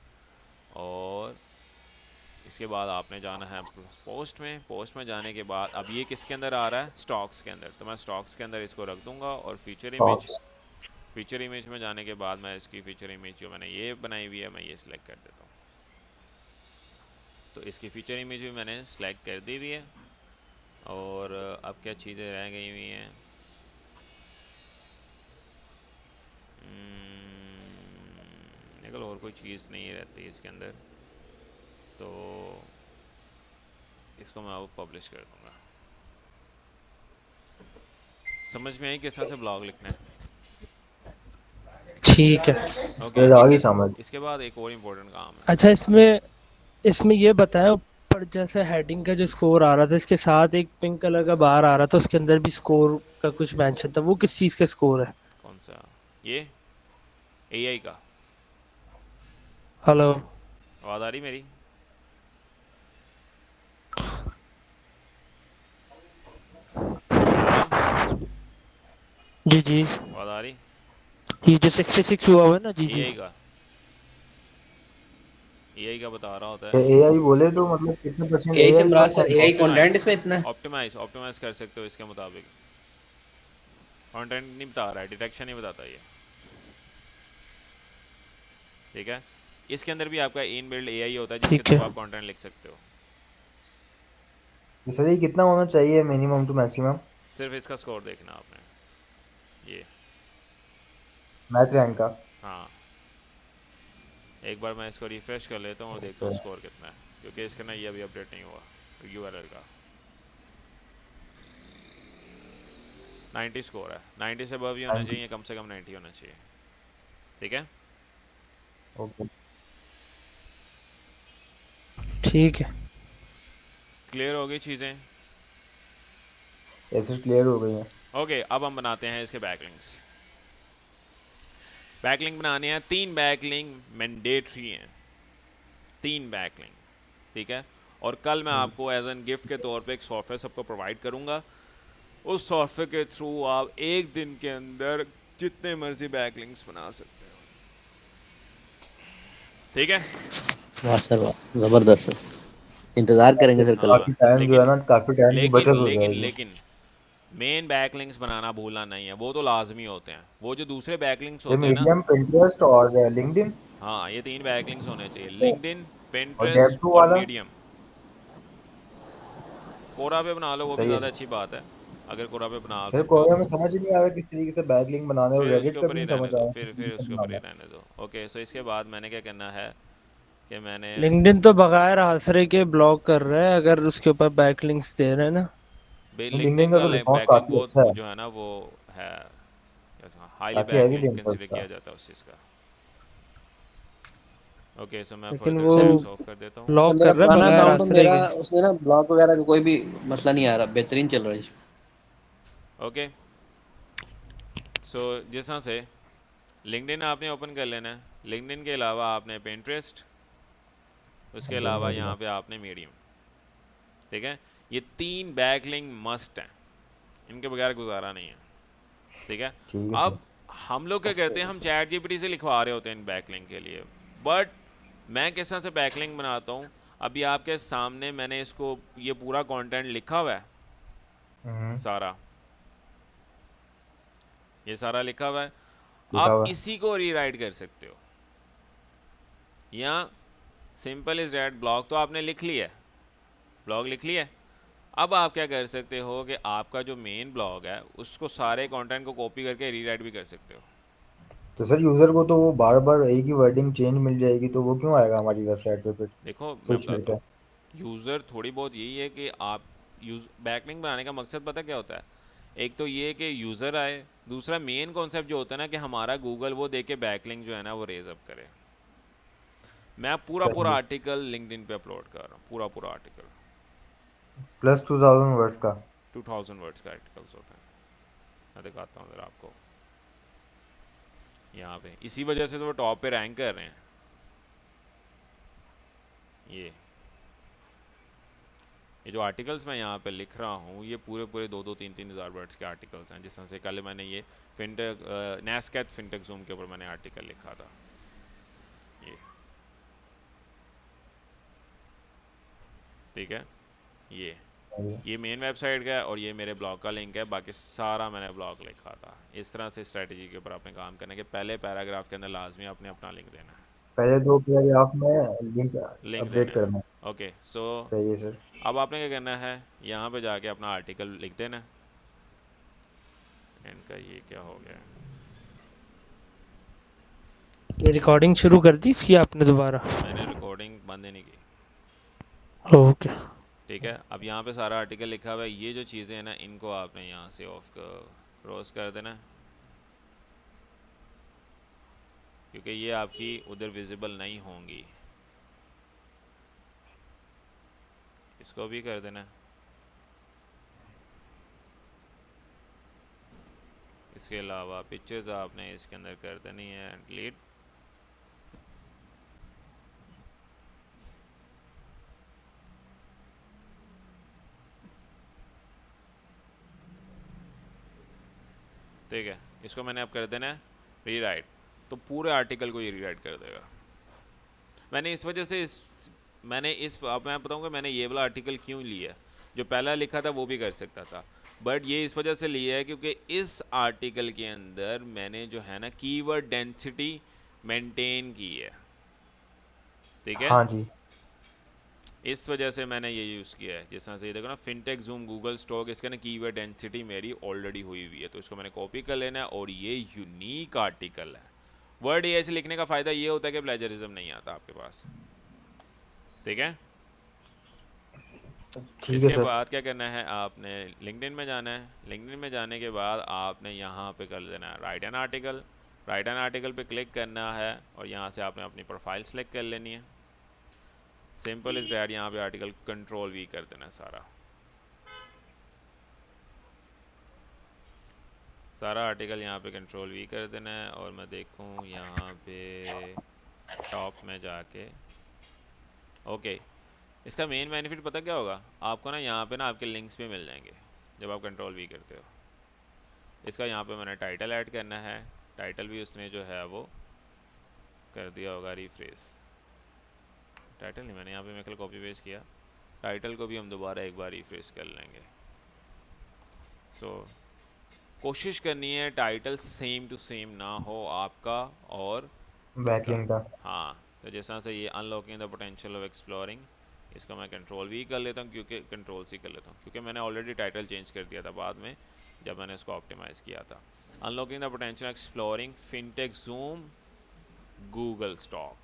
और इसके बाद आपने जाना है पोस्ट में, पोस्ट में जाने के बाद अब ये किसके अंदर आ रहा है, स्टॉक्स के अंदर, तो मैं स्टॉक्स के अंदर इसको रख दूंगा। और फीचर इमेज में जाने के बाद मैं इसकी फीचर इमेज जो मैंने ये बनाई हुई है मैं ये सिलेक्ट कर देता हूँ, तो इसकी फ़ीचर इमेज भी मैंने सेलेक्ट कर दी हुई है। और अब क्या चीज़ें रह गई हुई हैं, निकल और कोई चीज़ नहीं रहती इसके अंदर, तो इसको मैं अब पब्लिश कर दूँगा। समझ में आई किस तरह से ब्लॉग लिखना है? ठीक है। फिर आगे समझ। इसके बाद एक और इम्पोर्टेंट काम है। अच्छा इसमें ये बताया ऊपर जैसे हेडिंग का जो स्कोर आ रहा था, इसके साथ एक पिंक कलर का बार आ रहा था, उसके अंदर भी स्कोर का कुछ मेंशन था, वो किस चीज़ का स्कोर है? कौन सा? ये AI का। हेलो, आवाज़ आ रही मेरी? हेलो, जी जी, आवाज़ आ रही? ये जो 66 हुआ हुआ है ना, जी जी। AI का बता रहा होता है। AI बोले तो मतलब कितने परसेंट AI से AI मुराद सर AI कंटेंट इसमें इतना है? ऑप्टिमाइज कर सकते हो इसके मुताबिक, कंटेंट नहीं बता रहा है, डिटेक्शन नहीं बताता ये, ठीक है। इसके अंदर भी आपका इनबिल्ट AI होता है जिसके ठीक है। थ्रू आप कंटेंट लिख सकते हो। तो सर ये कितना होना चाहिए मिनिमम टू मैक्सिमम? सिर्फ इसका स्कोर देखना आपने, ये मैथ रैंक का। हाँ, एक बार मैं इसको रिफ्रेश कर लेता हूँ और देखता हूँ स्कोर कितना है, क्योंकि इसका ना ये अभी अपडेट नहीं हुआ URL का। 90 स्कोर है, 90 से अबव ही होना चाहिए, कम से कम 90 होना चाहिए, ठीक है। ओके ठीक है, क्लियर हो गई चीज़ें? ऐसे क्लियर हो गई है। ओके अब हम बनाते हैं इसके बैकलिंक्स। बैकलिंक बनाने हैं, 3 बैकलिंक मैंडेटरी हैं, 3 बैकलिंक, ठीक है। और कल मैं आपको एज एन गिफ्ट के तौर पे एक सॉफ्टवेयर सबको प्रोवाइड करूंगा, उस सॉफ्टवेयर के थ्रू आप एक दिन के अंदर जितने मर्जी बैकलिंक्स बना सकते हो, ठीक है। माशाल्लाह जबरदस्त है, इंतजार करेंगे सर कल काफी टाइम जो है ना, काफी टाइम की बचत हो जाएगी। लेकिन मेन बैकलिंक्स बनाना भूलना नहीं है, वो तो लाजमी होते हैं। वो जो दूसरे बैकलिंक्स होते हैं ना, मीडियम, पिंटरेस्ट और लिंक्डइन। हाँ ये 3 बैकलिंक्स होने चाहिए, लिंक्डइन, और डेव पिंटरेस्ट 2 और वाला मीडियम। कोरा पे बना लो, वो भी सही है ज़्यादा सर। अच्छी बात है अगर कोरा पे बना फिर सकते हो। कोरिया में समझ ही नहीं आ रहा किस तरीके से बैकलिंक बनाने, और फिर उसके रेडिट का ऊपर भी ही नहीं रहने समझ आ दो, रहा फिर किस तरीके से उसके ऊपर ही बनाना है। रहने दो। ओके सो इसके बाद मैंने क्या करना है कि मैंने लिंक्डइन तो बगैर आसरे के ब्लॉक कर रहा है अगर उसके ऊपर बैकलिंक्स दे रहे हैं ना। लिंक्डइन लिंक्डइन का का तो रिस्पॉन्स बैकलिंक काफी अच्छा है, जो है ना वो है हाईली काफी हैवी बैकलिंक लिंक है कंसीडर उसका। किया जाता है उस चीज़ का। ओके सो मैं लेकिन फर्दर वो टैब्स ऑफ कर देता हूँ। ब्लॉक मेरा कर रहा है पुराना बगैर अकाउंट तो आसरे मेरा के। उसमें ना ब्लॉक वगैरह का कोई भी मसला नहीं आ रहा, बेहतरीन चल रहा है। ओके सो जिस तरह से लिंक्डइन आपने ओपन कर लेना है, लिंक्डइन के अलावा आपने पिंटरेस्ट, उसके अलावा यहाँ पे आपने मीडियम, ठीक है। ये 3 बैकलिंक मस्ट हैं, इनके बगैर गुजारा नहीं है, ठीक है। ठीक है अब हम लोग क्या करते हैं, हम चैट जीपीटी से लिखवा रहे होते हैं इन बैकलिंक के लिए, बट मैं किस तरह से बैकलिंक बनाता हूँ, अभी आपके सामने मैंने इसको ये पूरा कंटेंट लिखा हुआ है, सर। सारा ये सारा लिखा हुआ है, लिखा आप हुआ है। इसी को रीराइट कर सकते हो, यहाँ सिंपल इज डैट ब्लॉग तो आपने लिख लिया है, ब्लॉग लिख लिया है। अब आप क्या कर सकते हो कि आपका जो मेन ब्लॉग है उसको सारे कंटेंट को कॉपी करके रीराइट भी कर सकते हो। तो सर यूजर को तो वो बार बार एक ही वर्डिंग चेंज मिल जाएगी, तो वो क्यों आएगा हमारी वेबसाइट पे फिर देखो मैं कुछ बताता लेके? हूँ, यूज़र थोड़ी बहुत यही है कि आप यूज़ बैकलिंक बनाने का मकसद पता क्या होता है, एक तो ये कि यूज़र आए, दूसरा मेन कॉन्सेप्ट जो होता है ना कि हमारा गूगल वो देख के बैकलिंक जो है ना वो रेज अप करे। मैं पूरा पूरा सही है। आर्टिकल लिंक्डइन पे अपलोड कर रहा हूँ, पूरा पूरा आर्टिकल प्लस 2000 वर्ड्स का। 2000 वर्ड्स का आर्टिकल्स होता है। मैं दिखाता हूँ ज़रा आपको, यहाँ पे इसी वजह से तो वो टॉप पे रैंक कर रहे हैं। ये जो आर्टिकल्स मैं यहाँ पे लिख रहा हूँ ये पूरे पूरे 2-3 हज़ार वर्ड्स के आर्टिकल्स हैं, जिस तरह से कल मैंने ये फिनटेक नैस्कैथ फिनटेक जूम के ऊपर मैंने आर्टिकल लिखा था। ये ठीक है, ये मेन वेबसाइट का है और ये मेरे ब्लॉग का लिंक है, बाकी सारा मैंने ब्लॉग लिखा था। इस तरह से स्ट्रेटजी के ऊपर आपने काम करना है कि पहले पैराग्राफ के अंदर लाजमी आपने अपना लिंक देना है, पहले 2 पैराग्राफ में लिंक लिंक अपडेट देना है। करना है। ओके सो सही है सर। अब आपने क्या करना है, यहाँ पे जाके अपना आर्टिकल लिख देना है। इनका ये क्या हो गया है, ये रिकॉर्डिंग शुरू कर दी इसकी आपने दोबारा? मैंने रिकॉर्डिंग बंद ही नहीं की। ओके। ठीक है, अब यहाँ पे सारा आर्टिकल लिखा हुआ है, ये जो चीज़ें हैं ना इनको आपने यहाँ से ऑफ क्रॉस कर देना है, क्योंकि ये आपकी उधर विजिबल नहीं होंगी। इसको भी कर देना है। इसके अलावा पिक्चर्स आपने इसके अंदर कर देनी है डिलीट। ठीक है, इसको मैंने अब कर देना है रीराइट, तो पूरे आर्टिकल को ये रीराइट कर देगा। मैंने इस वजह से अब मैं बताऊंगा मैंने ये वाला आर्टिकल क्यों लिया। जो पहला लिखा था वो भी कर सकता था, बट ये इस वजह से लिया है क्योंकि इस आर्टिकल के अंदर मैंने जो है ना कीवर्ड डेंसिटी मेंटेन की है। ठीक है, हाँ जी। इस वजह से मैंने ये यूज़ किया है। जिस तरह से ये देखो ना, फिनटेक जूम गूगल स्टॉक, इसका ना कीवर्ड डेंसिटी मेरी ऑलरेडी हुई हुई है, तो इसको मैंने कॉपी कर लेना है और ये यूनिक आर्टिकल है। वर्ड एआई से लिखने का फ़ायदा ये होता है कि प्लेजरिज्म नहीं आता आपके पास। ठीक है, ठीक है इसके सर। बाद क्या करना है, आपने लिंक्डइन में जाना है। लिंक्डइन में जाने के बाद आपने यहाँ पे कर देना है right an article. Right an article पे क्लिक करना है और यहाँ से आपने अपनी प्रोफाइल सेलेक्ट कर लेनी है। सिंपल इज डैट, यहाँ पे आर्टिकल कंट्रोल वी कर देना है सारा आर्टिकल यहाँ पे कंट्रोल वी कर देना है। और मैं देखूँ यहाँ पे टॉप में जाके, ओके, इसका मेन बेनिफिट पता क्या होगा आपको ना, यहाँ पे ना आपके लिंक्स भी मिल जाएंगे जब आप कंट्रोल वी करते हो। इसका यहाँ पे मैंने टाइटल ऐड करना है, टाइटल भी उसने जो है वो कर दिया होगा रिफ्रेश। टाइटल नहीं, मैंने यहाँ पे मैं कल कॉपी पेस्ट किया, टाइटल को भी हम दोबारा एक बार रिफ्रेश कर लेंगे। कोशिश करनी है टाइटल सेम टू सेम ना हो आपका और बैकलिंक का। हाँ, तो जैसा से ये unlocking the potential of exploring, इसका मैं कंट्रोल वी कर लेता हूँ, क्योंकि कंट्रोल सी कर लेता हूँ क्योंकि मैंने ऑलरेडी टाइटल चेंज कर दिया था बाद में जब मैंने इसको ऑप्टिमाइज़ किया था। Unlocking the potential exploring fintech zoom Google stock,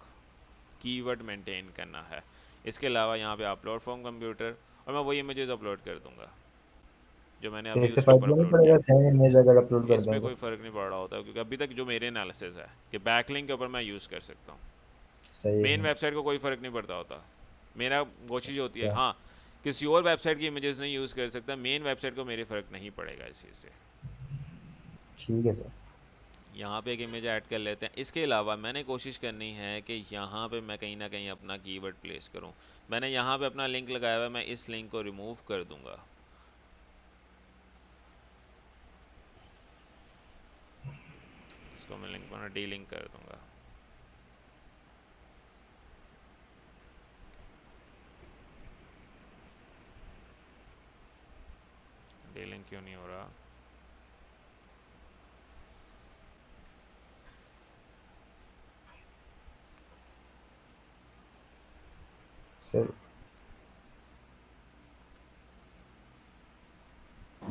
keyword maintain करना है। इसके अलावा यहाँ पे अपलोड फ्रॉम कंप्यूटर, और मैं वही इमेजेस अपलोड कर दूँगा जो मैंने तो अभी इससे उसके फर्क ऊपर नहीं अपलोड पड़ेगा किया। सेम इमेज अगर अपलोड कर इस पर दें तो? कोई फ़र्क नहीं पड़ रहा होता क्योंकि अभी तक जो मेरे एनालिसिस है कि बैकलिंक के ऊपर मैं यूज़ कर सकता हूँ, सही मेन है। वेबसाइट को कोई फ़र्क नहीं पड़ता होता। मेरा कोशिश होती है क्या? हाँ किसी और वेबसाइट की इमेजेस नहीं यूज़ कर सकता, मेन वेबसाइट को मेरे फ़र्क नहीं पड़ेगा इस चीज़ से। ठीक है सर। यहाँ पे एक इमेज ऐड कर लेते हैं। इसके अलावा मैंने कोशिश करनी है कि यहाँ पे मैं कहीं ना कहीं अपना कीवर्ड प्लेस करूँ। मैंने यहाँ पे अपना लिंक लगाया हुआ है, मैं इस लिंक को रिमूव कर दूँगा। इसको मैं लिंक बना डी लिंक कर दूँगा। डी लिंक क्यों नहीं हो रहा? सर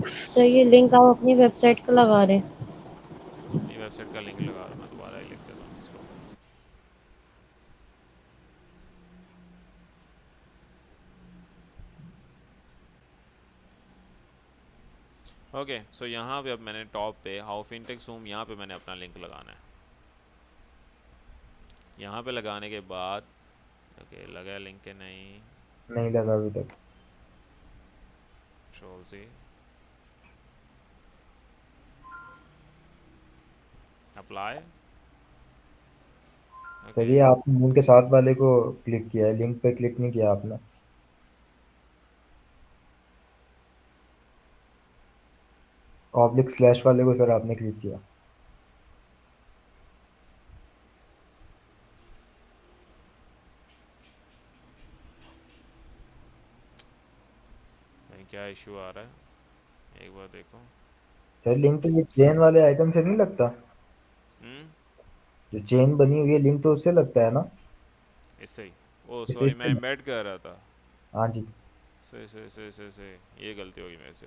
सर ये लिंक आप अपनी वेबसाइट का लगा रहे हैं। अपनी वेबसाइट का लिंक लगा रहा हूँ, मैं दोबारा ही लिख देता हूँ इसको। ओके सो यहाँ पे अब मैंने टॉप पे हाउ फिनटेक ज़ूम, यहाँ पे मैंने अपना लिंक लगाना है। यहाँ पे लगाने के बाद ओके लगा लिंक के नहीं, नहीं लगा अभी तक। Control C apply. Sir okay ये आपने लिंक के साथ वाले को क्लिक किया है, लिंक पे क्लिक नहीं किया आपने। ऑब्लिक स्लैश वाले को सर आपने क्लिक किया। क्या इशू आ रहा है एक बार देखो। सर लिंक तो ये चेन वाले आइकन से नहीं लगता? हम्म, जो चेन बनी हुई है लिंक तो उससे लगता है ना? इससे ही। ओ इसे सॉरी, इससे। मैं एम्बेड कर रहा था। हाँ जी। से ये गलती होगी मेरे से।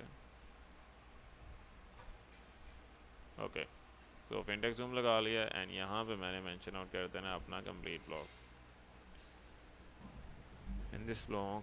ओके सो फिनटेक ज़ूम लगा लिया एंड यहाँ पे मैंने मेंशन आउट कर देना अपना complete blog. In this blog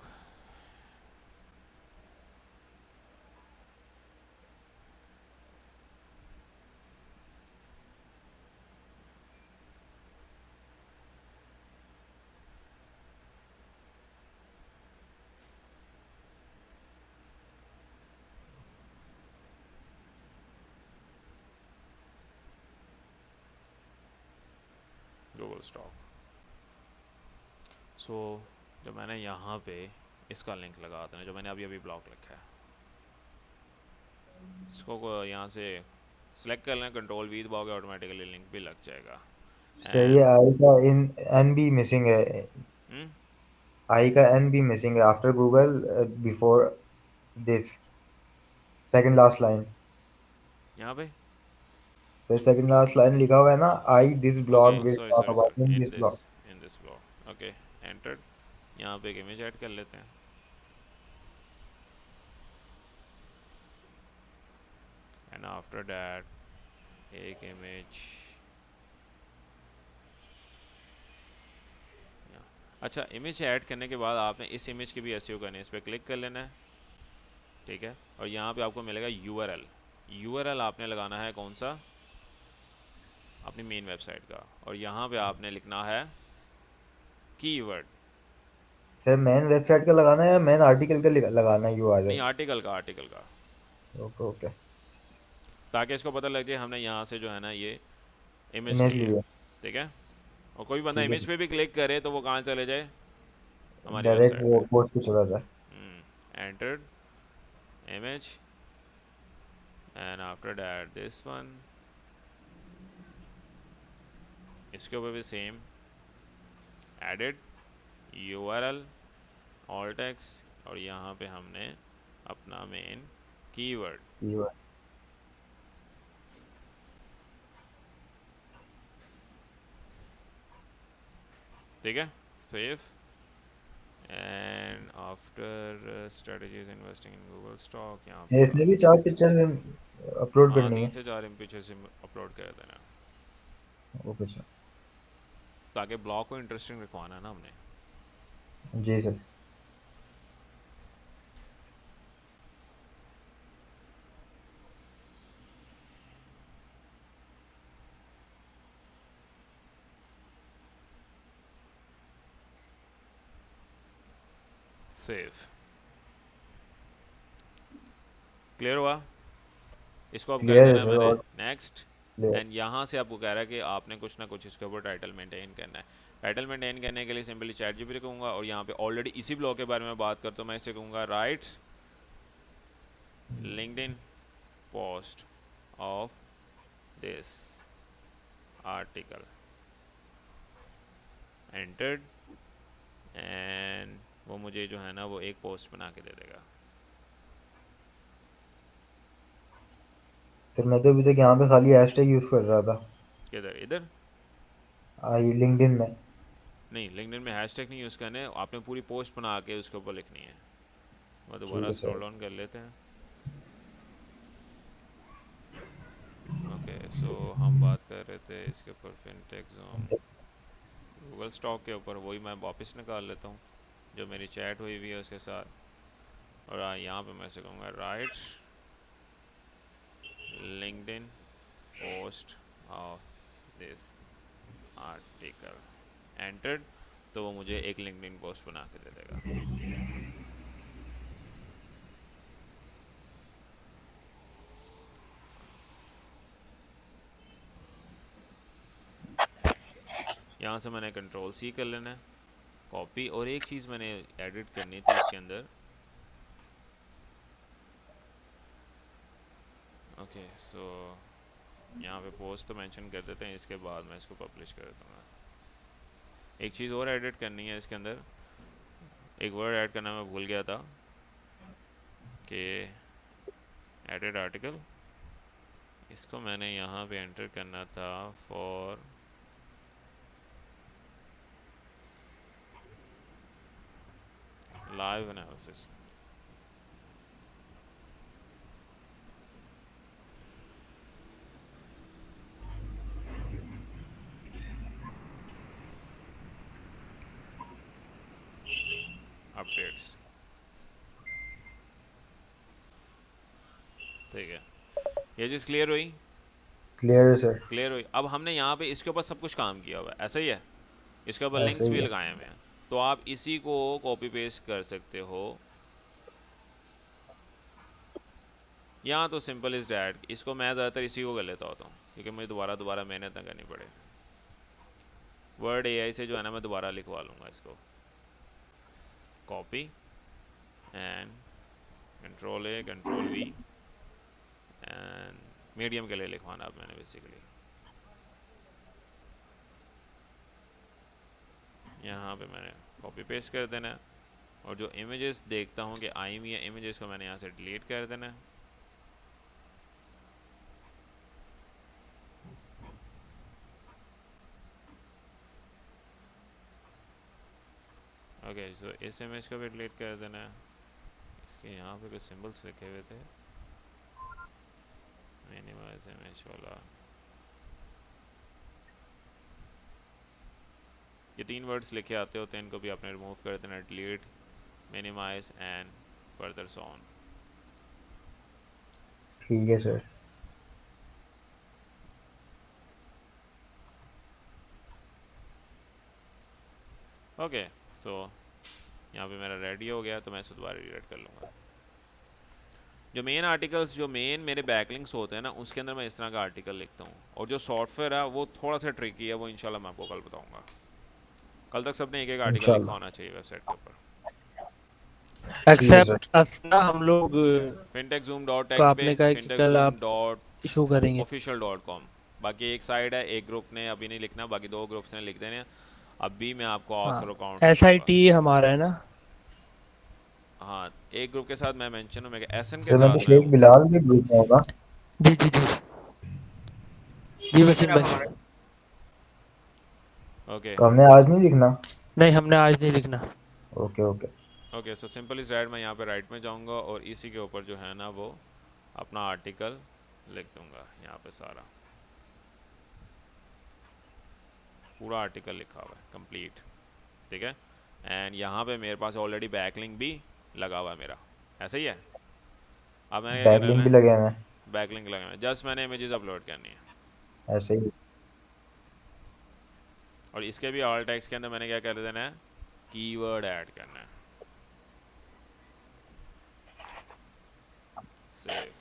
Google stock. So जब मैंने यहाँ पे इसका लिंक लगा देना, जो मैंने अभी अभी ब्लॉक लिखा है, इसको यहाँ से सिलेक्ट कर लेना, कंट्रोल वी दबाओगे ऑटोमेटिकली लिंक भी लग जाएगा। सर ये एंड आई का इन एन भी मिसिंग है। आई का एन भी मिसिंग है after Google before this second last line. यहाँ पे सर सेकंड लास्ट लाइन लिखा हुआ है ना, I this okay blog will sorry talk sorry about in sorry this blog. In this blog. Okay enter. यहाँ पे एक इमेज ऐड कर लेते हैं एंड आफ्टर दैट एक इमेज। अच्छा इमेज ऐड करने के बाद आपने इस इमेज की भी एसईओ करनी है, इस पर क्लिक कर लेना है, ठीक है। और यहाँ पे आपको मिलेगा यूआरएल। यूआरएल आपने लगाना है कौन सा, अपनी मेन वेबसाइट का, और यहाँ पे आपने लिखना है कीवर्ड। सर मेन वेबसाइट का लगाना है या मेन आर्टिकल का लगाना है नहीं यूआरएल? आर्टिकल का, ओके ओके। ताकि इसको पता लग जाए हमने यहाँ से जो है ना ये इमेज इमेज ली है, लिया। ठीक है। और कोई बंदा ठीक है इमेज पे भी क्लिक करे तो वो कहाँ चले जाए, हमारी डायरेक्ट वेबसाइट वो पे। पोस्ट पे चला जाए। Entered image and after that this one, इसके ऊपर भी same edit URL all text, और यहाँ पे हमने अपना मेन कीवर्ड, कीवर्ड। ठीक है। Save and after strategies investing in Google stock, यहाँ पे इसमें भी 4 पिक्चर्स अपलोड हाँ करनी 3 है। से 4 पिक्चर से अपलोड कर देना, ओके सर। ताकि ब्लॉग को इंटरेस्टिंग रखवाना है ना हमने। जी सर। सेव क्लियर हुआ, इसको अब कर क्लियर है देना सर। मैंने और नेक्स्ट। clear। एंड यहाँ से आपको कह रहा है कि आपने कुछ ना कुछ इसके ऊपर टाइटल मेंटेन करना है। टाइटल मेंटेन करने के लिए सिंपली चैट जीपीटी कहूँगा, और यहाँ पे ऑलरेडी इसी ब्लॉग के बारे में बात करता हूँ, मैं इसे कहूँगा right LinkedIn post of this article entered, and वो मुझे जो है ना वो एक पोस्ट बना के दे देगा। फिर मैं तो अभी तक यहाँ पे खाली हैशटैग यूज कर रहा था। किधर, इधर? आई लिंक्डइन में। नहीं, लिंक्डइन में हैशटैग नहीं यूज़ करने, आपने पूरी पोस्ट बना के उसके ऊपर लिखनी है। वो ठीक दोबारा है स्क्रॉल सर। डाउन कर लेते हैं। ओके, सो हम बात कर रहे थे इसके ऊपर फिनटेक ज़ूम गूगल स्टॉक के ऊपर। वही मैं वापस निकाल लेता हूँ जो मेरी चैट हुई हुई है उसके साथ। और यहाँ पे मैं ऐसे कहूँगा right LinkedIn post of this article entered, तो वो मुझे एक लिंक्डइन पोस्ट बना के दे देगा। यहाँ से मैंने कंट्रोल सी कर लेना है, कॉपी। और एक चीज़ मैंने एडिट करनी थी इसके अंदर। ओके, सो यहाँ पे पोस्ट तो मेंशन कर देते हैं, इसके बाद मैं इसको पब्लिश कर दूँगा। एक चीज़ और एडिट करनी है इसके अंदर, एक वर्ड ऐड करना मैं भूल गया था कि एडिट आर्टिकल, इसको मैंने यहाँ पे एंटर करना था फॉर लाइव एनालिसिस। अपडेट्स, ठीक है, ये चीज़ क्लियर हुई? क्लियर है सर। क्लियर हुई। अब हमने यहाँ पे इसके ऊपर सब कुछ काम किया हुआ है, ऐसा ही है, इसके ऊपर ऐसे लिंक्स ही भी है। लगाए हुए हैं। तो आप इसी को कॉपी पेस्ट कर सकते हो, या तो सिंपल इज डैट, इसको मैं ज़्यादातर इसी को कर लेता होता हूँ क्योंकि मुझे दोबारा मेहनत ना करनी पड़े। वर्ड एआई से जो है ना मैं दोबारा लिखवा लूँगा इसको। Copy and control A control V and medium के लिए लिखवाना अब मैंने बेसिकली। यहाँ पे मैंने कॉपी पेस्ट कर देना है, और जो इमेजेस देखता हूँ कि आई हुई है इमेजेस को मैंने यहाँ से डिलीट कर देना है। ओके, सो इस इमेज को भी डिलीट कर देना है। इसके यहाँ पे कुछ सिंबल्स लिखे हुए थे, मिनिमाइज इमेज वाला, ये 3 वर्ड्स लिखे आते होते हैं, इनको भी आपने रिमूव कर देना, delete, minimize and further so on. ठीक है सर। ओके, सो यहाँ पे मेरा रेडी हो गया, तो मैं इसको दोबारा रीडाइट कर लूँगा। जो मेन आर्टिकल्स, जो मेन मेरे बैकलिंक्स होते हैं ना, उसके अंदर मैं इस तरह का आर्टिकल लिखता हूँ। और जो सॉफ्टवेयर है वो थोड़ा सा ट्रिकी है, वो इंशाल्लाह मैं आपको कल बताऊँगा। कल तक सबने एक एक आर्टिकल लिखा इंशाल्लाह। होना चाहिए वेबसाइट के ऊपर। ठीक है सर। एक्सेप्ट असना हम लोग fintechzoom.tech को पे आपने कहा कि कल आप इशू करेंगे। fintechzoom.official.com। बाकी एक साइड है, एक ग्रुप ने अभी नहीं लिखना, बाकी 2 ग्रुप्स ने लिख देने हैं। अभी मैं आपको हाँ, ऑथर अकाउंट्स दूंगा। SIT हमारा है ना। हाँ, एक ग्रुप के साथ मैं मेंशन हूँ, मैं एसन के सर मैं तो साथ मैं शेख हूँ। बिलाल के ग्रुप में होगा। जी जी जी जी जी सर, वसीम आप भाई। हमारे ओके तो हमने आज नहीं लिखना। नहीं, हमने आज नहीं लिखना। Okay okay. Okay, so simple is that, मैं यहाँ पे राइट में जाऊँगा और इसी के ऊपर जो है ना वो अपना आर्टिकल लिख दूँगा। यहाँ पे सारा पूरा आर्टिकल लिखा हुआ है कंप्लीट, ठीक है। एंड यहाँ पे मेरे पास ऑलरेडी बैकलिंक भी लगा हुआ है मेरा, ऐसा ही है। अब मैंने क्या बैकलिंक करना भी है, लगे हैं। बैकलिंक लगाना है, जस्ट मैंने इमेजेस अपलोड करनी है। ऐसे ही। और इसके भी ऑल टैग्स के अंदर मैंने क्या कर देना है, कीवर्ड ऐड करना है। सेव।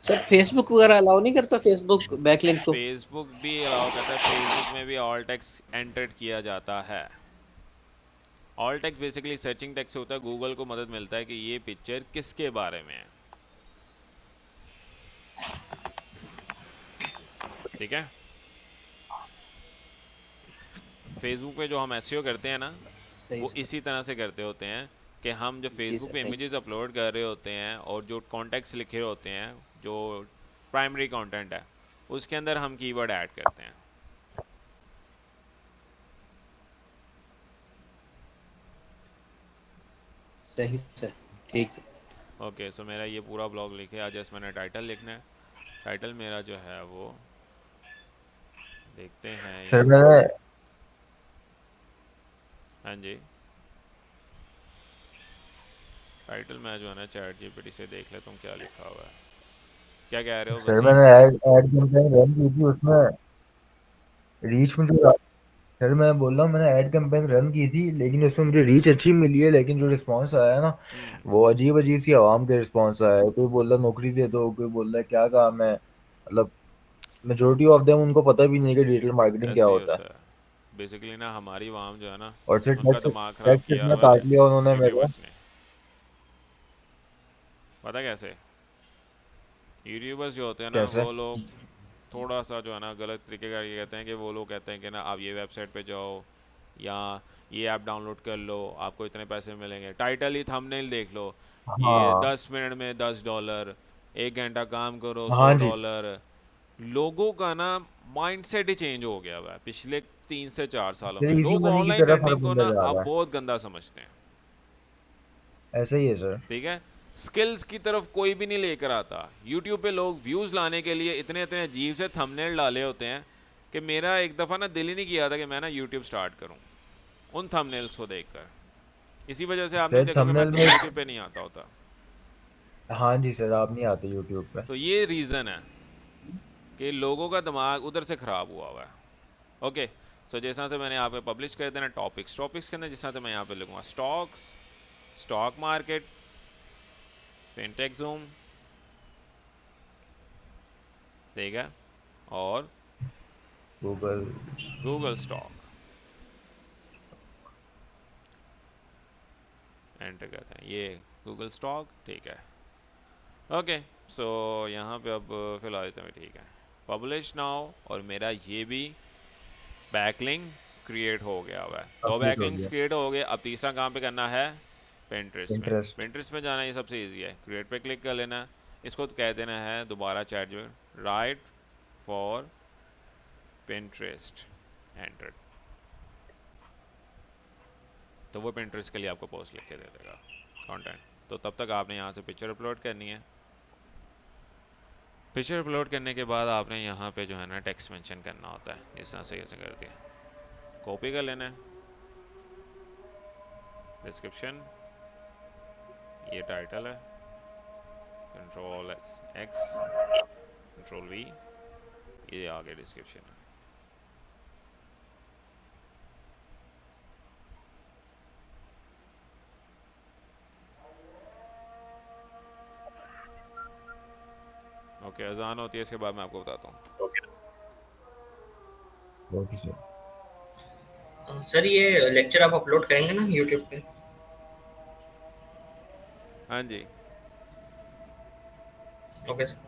सर फेसबुक वगैरह अलाउ नहीं करता फेसबुक बैकलिंक को? फेसबुक भी अलाउ करता है, फेसबुक में भी ऑल टेक्स्ट एंटर किया जाता है। All text basically searching text से होता है, गूगल को मदद मिलता है कि ये पिक्चर किसके बारे में है, ठीक है। फेसबुक पे जो हम एसईओ करते हैं ना, वो इसी तरह से करते होते हैं कि हम जो फेसबुक पे इमेजेस अपलोड कर रहे होते हैं और जो कॉन्टेक्ट्स लिखे होते हैं, जो प्राइमरी कंटेंट है, उसके अंदर हम कीवर्ड ऐड करते हैं। सही से ठीक है। ओके सो मेरा ये पूरा ब्लॉग लिखे, आज जस्ट मैंने टाइटल लिखना है। टाइटल मेरा जो है वो देखते हैं सर यहाँ पे। मैंने हाँ जी, टाइटल मैं जो है ना चैट जीपीटी से देख लेता हूँ क्या लिखा हुआ है। क्या कह रहे हो सर वसीम? मैंने ऐड ऐड कैंपेन रन की थी, उसमें रीच मुझे, सर मैं बोल रहा हूँ मैंने ऐड कैंपेन रन की थी, लेकिन उसमें मुझे रीच अच्छी मिली है, लेकिन जो रिस्पांस आया है ना, वो अजीब अजीब सी आवाम के रिस्पांस आया है। कोई बोल रहा नौकरी दे दो, कोई बोल रहा है क्या काम है, मतलब मेजोरिटी ऑफ देम उनको पता भी नहीं है कि डिजिटल मार्केटिंग क्या ऐसे ही होता है। होता है बेसिकली ना, हमारी वाम जो है ना, और सिर्फ उनका टेक्स्ट दिमाग ख़राब टेक्स्ट किया इतना हुआ है काट लिया उन्होंने मेरा। यूट्यूबर्स ने। पता कैसे? यूट्यूबर्स जो होते हैं ना कैसे? वो लोग थोड़ा सा जो है ना गलत तरीके का ये कहते हैं कि वो लोग कहते हैं कि ना आप ये वेबसाइट पे जाओ या ये ऐप डाउनलोड कर लो, आपको इतने पैसे मिलेंगे। टाइटल ही थंबनेल देख लो, ये हाँ 10 मिनट में $10, 1 घंटा काम करो सौ हाँ जी। डॉलर लोगों का ना माइंडसेट ही चेंज हो गया हुआ है पिछले 3 से 4 सालों में। फिर इजी लोग मनी की ऑनलाइन तरफ हर अर्निंग को बंदा ना जा अब रहा है। बहुत गंदा समझते हैं। ऐसा ही है सर। ठीक है, स्किल्स की तरफ कोई भी नहीं लेकर आता। यूट्यूब पे लोग व्यूज़ लाने के लिए इतने इतने अजीब से थंबनेल डाले होते हैं कि मेरा एक दफ़ा ना दिल ही नहीं किया था कि मैं ना यूट्यूब स्टार्ट करूं उन थंबनेल्स को देखकर। इसी वजह से आपने सर देखा कि मैं थंबनेल में, कभी यूट्यूब पे नहीं आता होता। हाँ जी सर, आप नहीं आते यूट्यूब पे। तो ये रीज़न है कि लोगों का दिमाग उधर से ख़राब हुआ हुआ है। ओके सो जैसा से मैंने यहाँ पे पब्लिश कर देना टॉपिक्स, टॉपिक्स के अंदर जिस तरह से मैं यहाँ पे लिखूँगा stocks, stock market, fintech zoom, ठीक है, और गूगल। गूगल स्टॉक एंटर करते हैं, ये गूगल स्टॉक, ठीक है। ओके सो यहाँ पे अब फिलहाल इतना भी ठीक है। पब्लिश नाउ, और मेरा ये भी बैकलिंक क्रिएट हो गया हुआ है। दो कंप्लीट हो बैकलिंक्स गया। क्रिएट हो गए। अब तीसरा काम पे करना है Pinterest में। इंटरेस्ट। Pinterest में जाना ये सबसे इजी है, क्रिएट पे क्लिक कर लेना है। इसको कह देना है दोबारा चैट जो राइट फॉर Pinterest एंटर, तो वो Pinterest के लिए आपको पोस्ट लिख के दे देगा कंटेंट। तो तब तक आपने यहाँ से पिक्चर अपलोड करनी है। पिक्चर अपलोड करने के बाद आपने यहाँ पे जो है ना टेक्स्ट मेंशन करना होता है, इस तरह से ऐसे कर दिया, कॉपी कर लेना है। डिस्क्रिप्शन, ये टाइटल है, कंट्रोल एक्स, कंट्रोल वी, ये आगे डिस्क्रिप्शन है। ओके अजान होती है, इसके बाद मैं आपको बताता हूँ। Okay sir. सर ये लेक्चर आप अपलोड करेंगे ना यूट्यूब पे? हाँ जी, okay sir.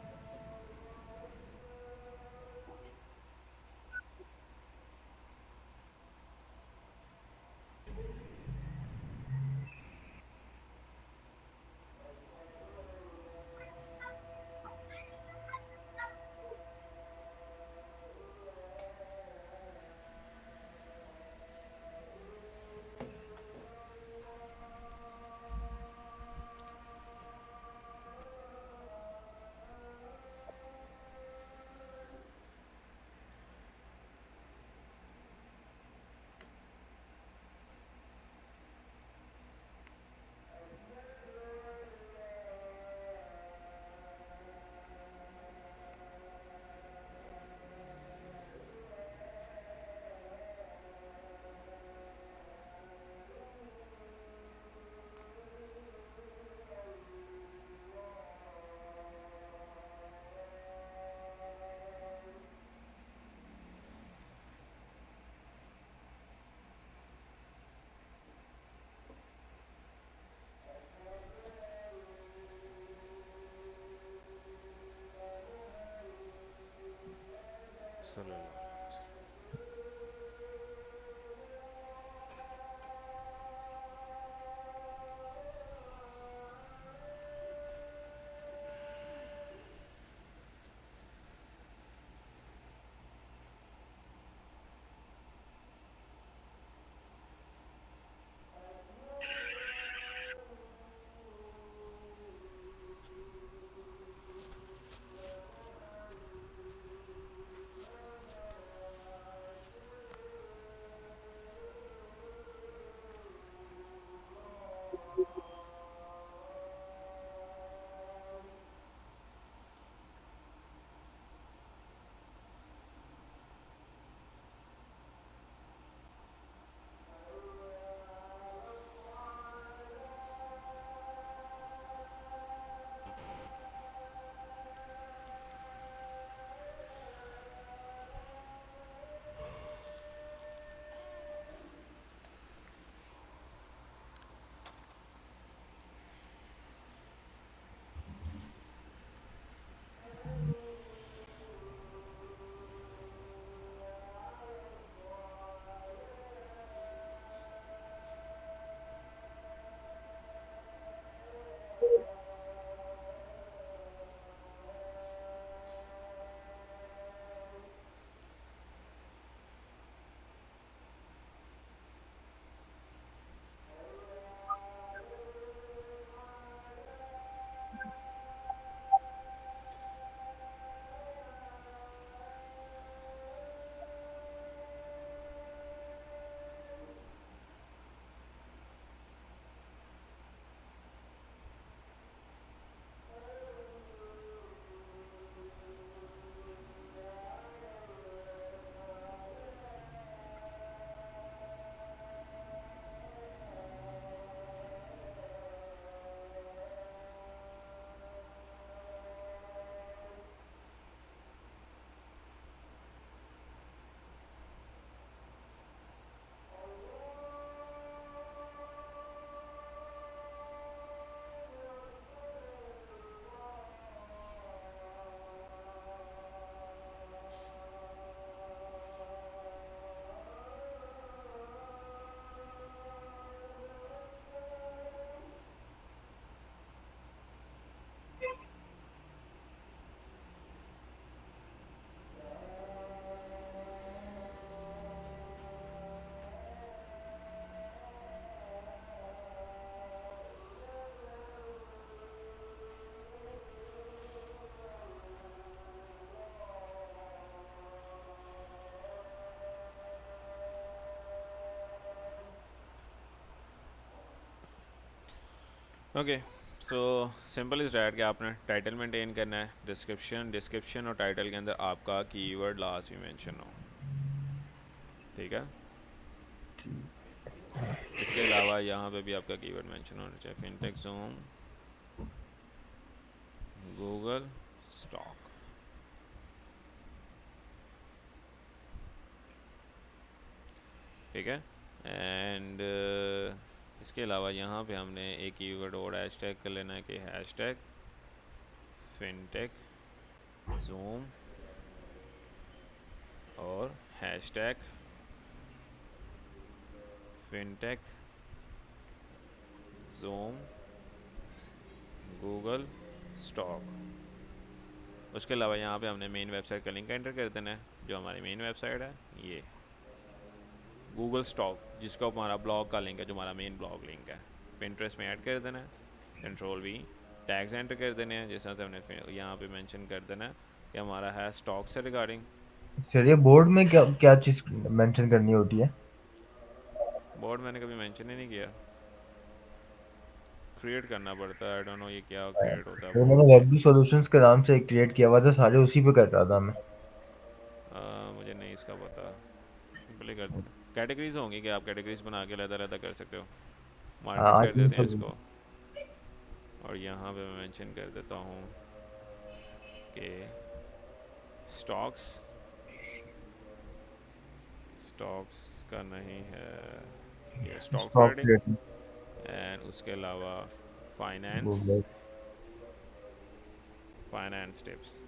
Okay, so simple is that कि आपने टाइटल मेंटेन करना है, डिस्क्रिप्शन और टाइटल के अंदर आपका कीवर्ड लास्ट में मेंशन हो, ठीक है। इसके अलावा यहाँ पे भी आपका कीवर्ड मेंशन होना चाहिए, फिनटेक ज़ूम, गूगल स्टॉक, ठीक है। एंड इसके अलावा यहाँ पे हमने एक कीवर्ड और हैशटैग कर लेना है कि हैशटैग फिनटेक ज़ूम और hashtag fintech zoom Google stock. उसके अलावा यहाँ पे हमने मेन वेबसाइट का लिंक एंटर कर देना है, जो हमारी मेन वेबसाइट है ये गूगल स्टॉक, जिसको हमारा ब्लॉग का लिंक है, जो हमारा मेन ब्लॉग लिंक है, पिंटरेस्ट में ऐड कर देना है। कंट्रोल वी, टैग्स एंटर कर देने हैं, जैसा से हमने यहाँ पे मेंशन कर देना है कि हमारा है स्टॉक से रिगार्डिंग। सर ये बोर्ड में क्या क्या चीज़ मेंशन करनी होती है? बोर्ड मैंने कभी मेंशन ही नहीं किया, क्रिएट करना पड़ता है। आई डोंट नो ये क्या क्रिएट होता है तो बोर्ड। मैंने वेब सॉल्यूशंस के नाम से क्रिएट किया हुआ था, सारे उसी पे कर रहा था मैं। मुझे नहीं इसका पता, सिंपली कर देना। कैटेगरीज होंगी कि आप कैटेगरीज बना के अलग-अलग कर सकते हो। मार्केट हाँ कर देते हैं इसको, और यहाँ पे मैं मेंशन कर देता हूँ कि स्टॉक्स का नहीं है ये, स्टॉक ट्रेडिंग, एंड उसके अलावा फाइनेंस टिप्स,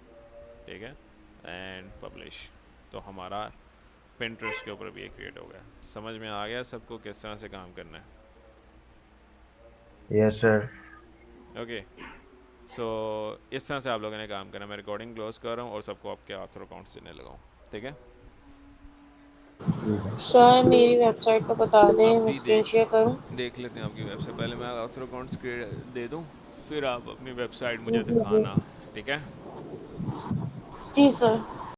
ठीक है, एंड पब्लिश। तो हमारा पिंटरेस्ट के ऊपर भी ये क्रिएट हो गया। समझ में आ गया सबको किस तरह से काम करना है? Yes sir. ओके, सो इस तरह से आप लोगों ने काम करना। मैं रिकॉर्डिंग क्लोज कर रहा हूँ और सबको आपके ऑथर अकाउंट्स देने लगाऊँ, ठीक है। सर मेरी वेबसाइट का बता दें, मैं अभी स्क्रीन शेयर करूं? देख लेते हैं आपकी वेबसाइट। पहले मैं ऑथर अकाउंट्स दे दूँ, फिर आप अपनी वेबसाइट मुझे दिखाना, ठीक है। जी सर।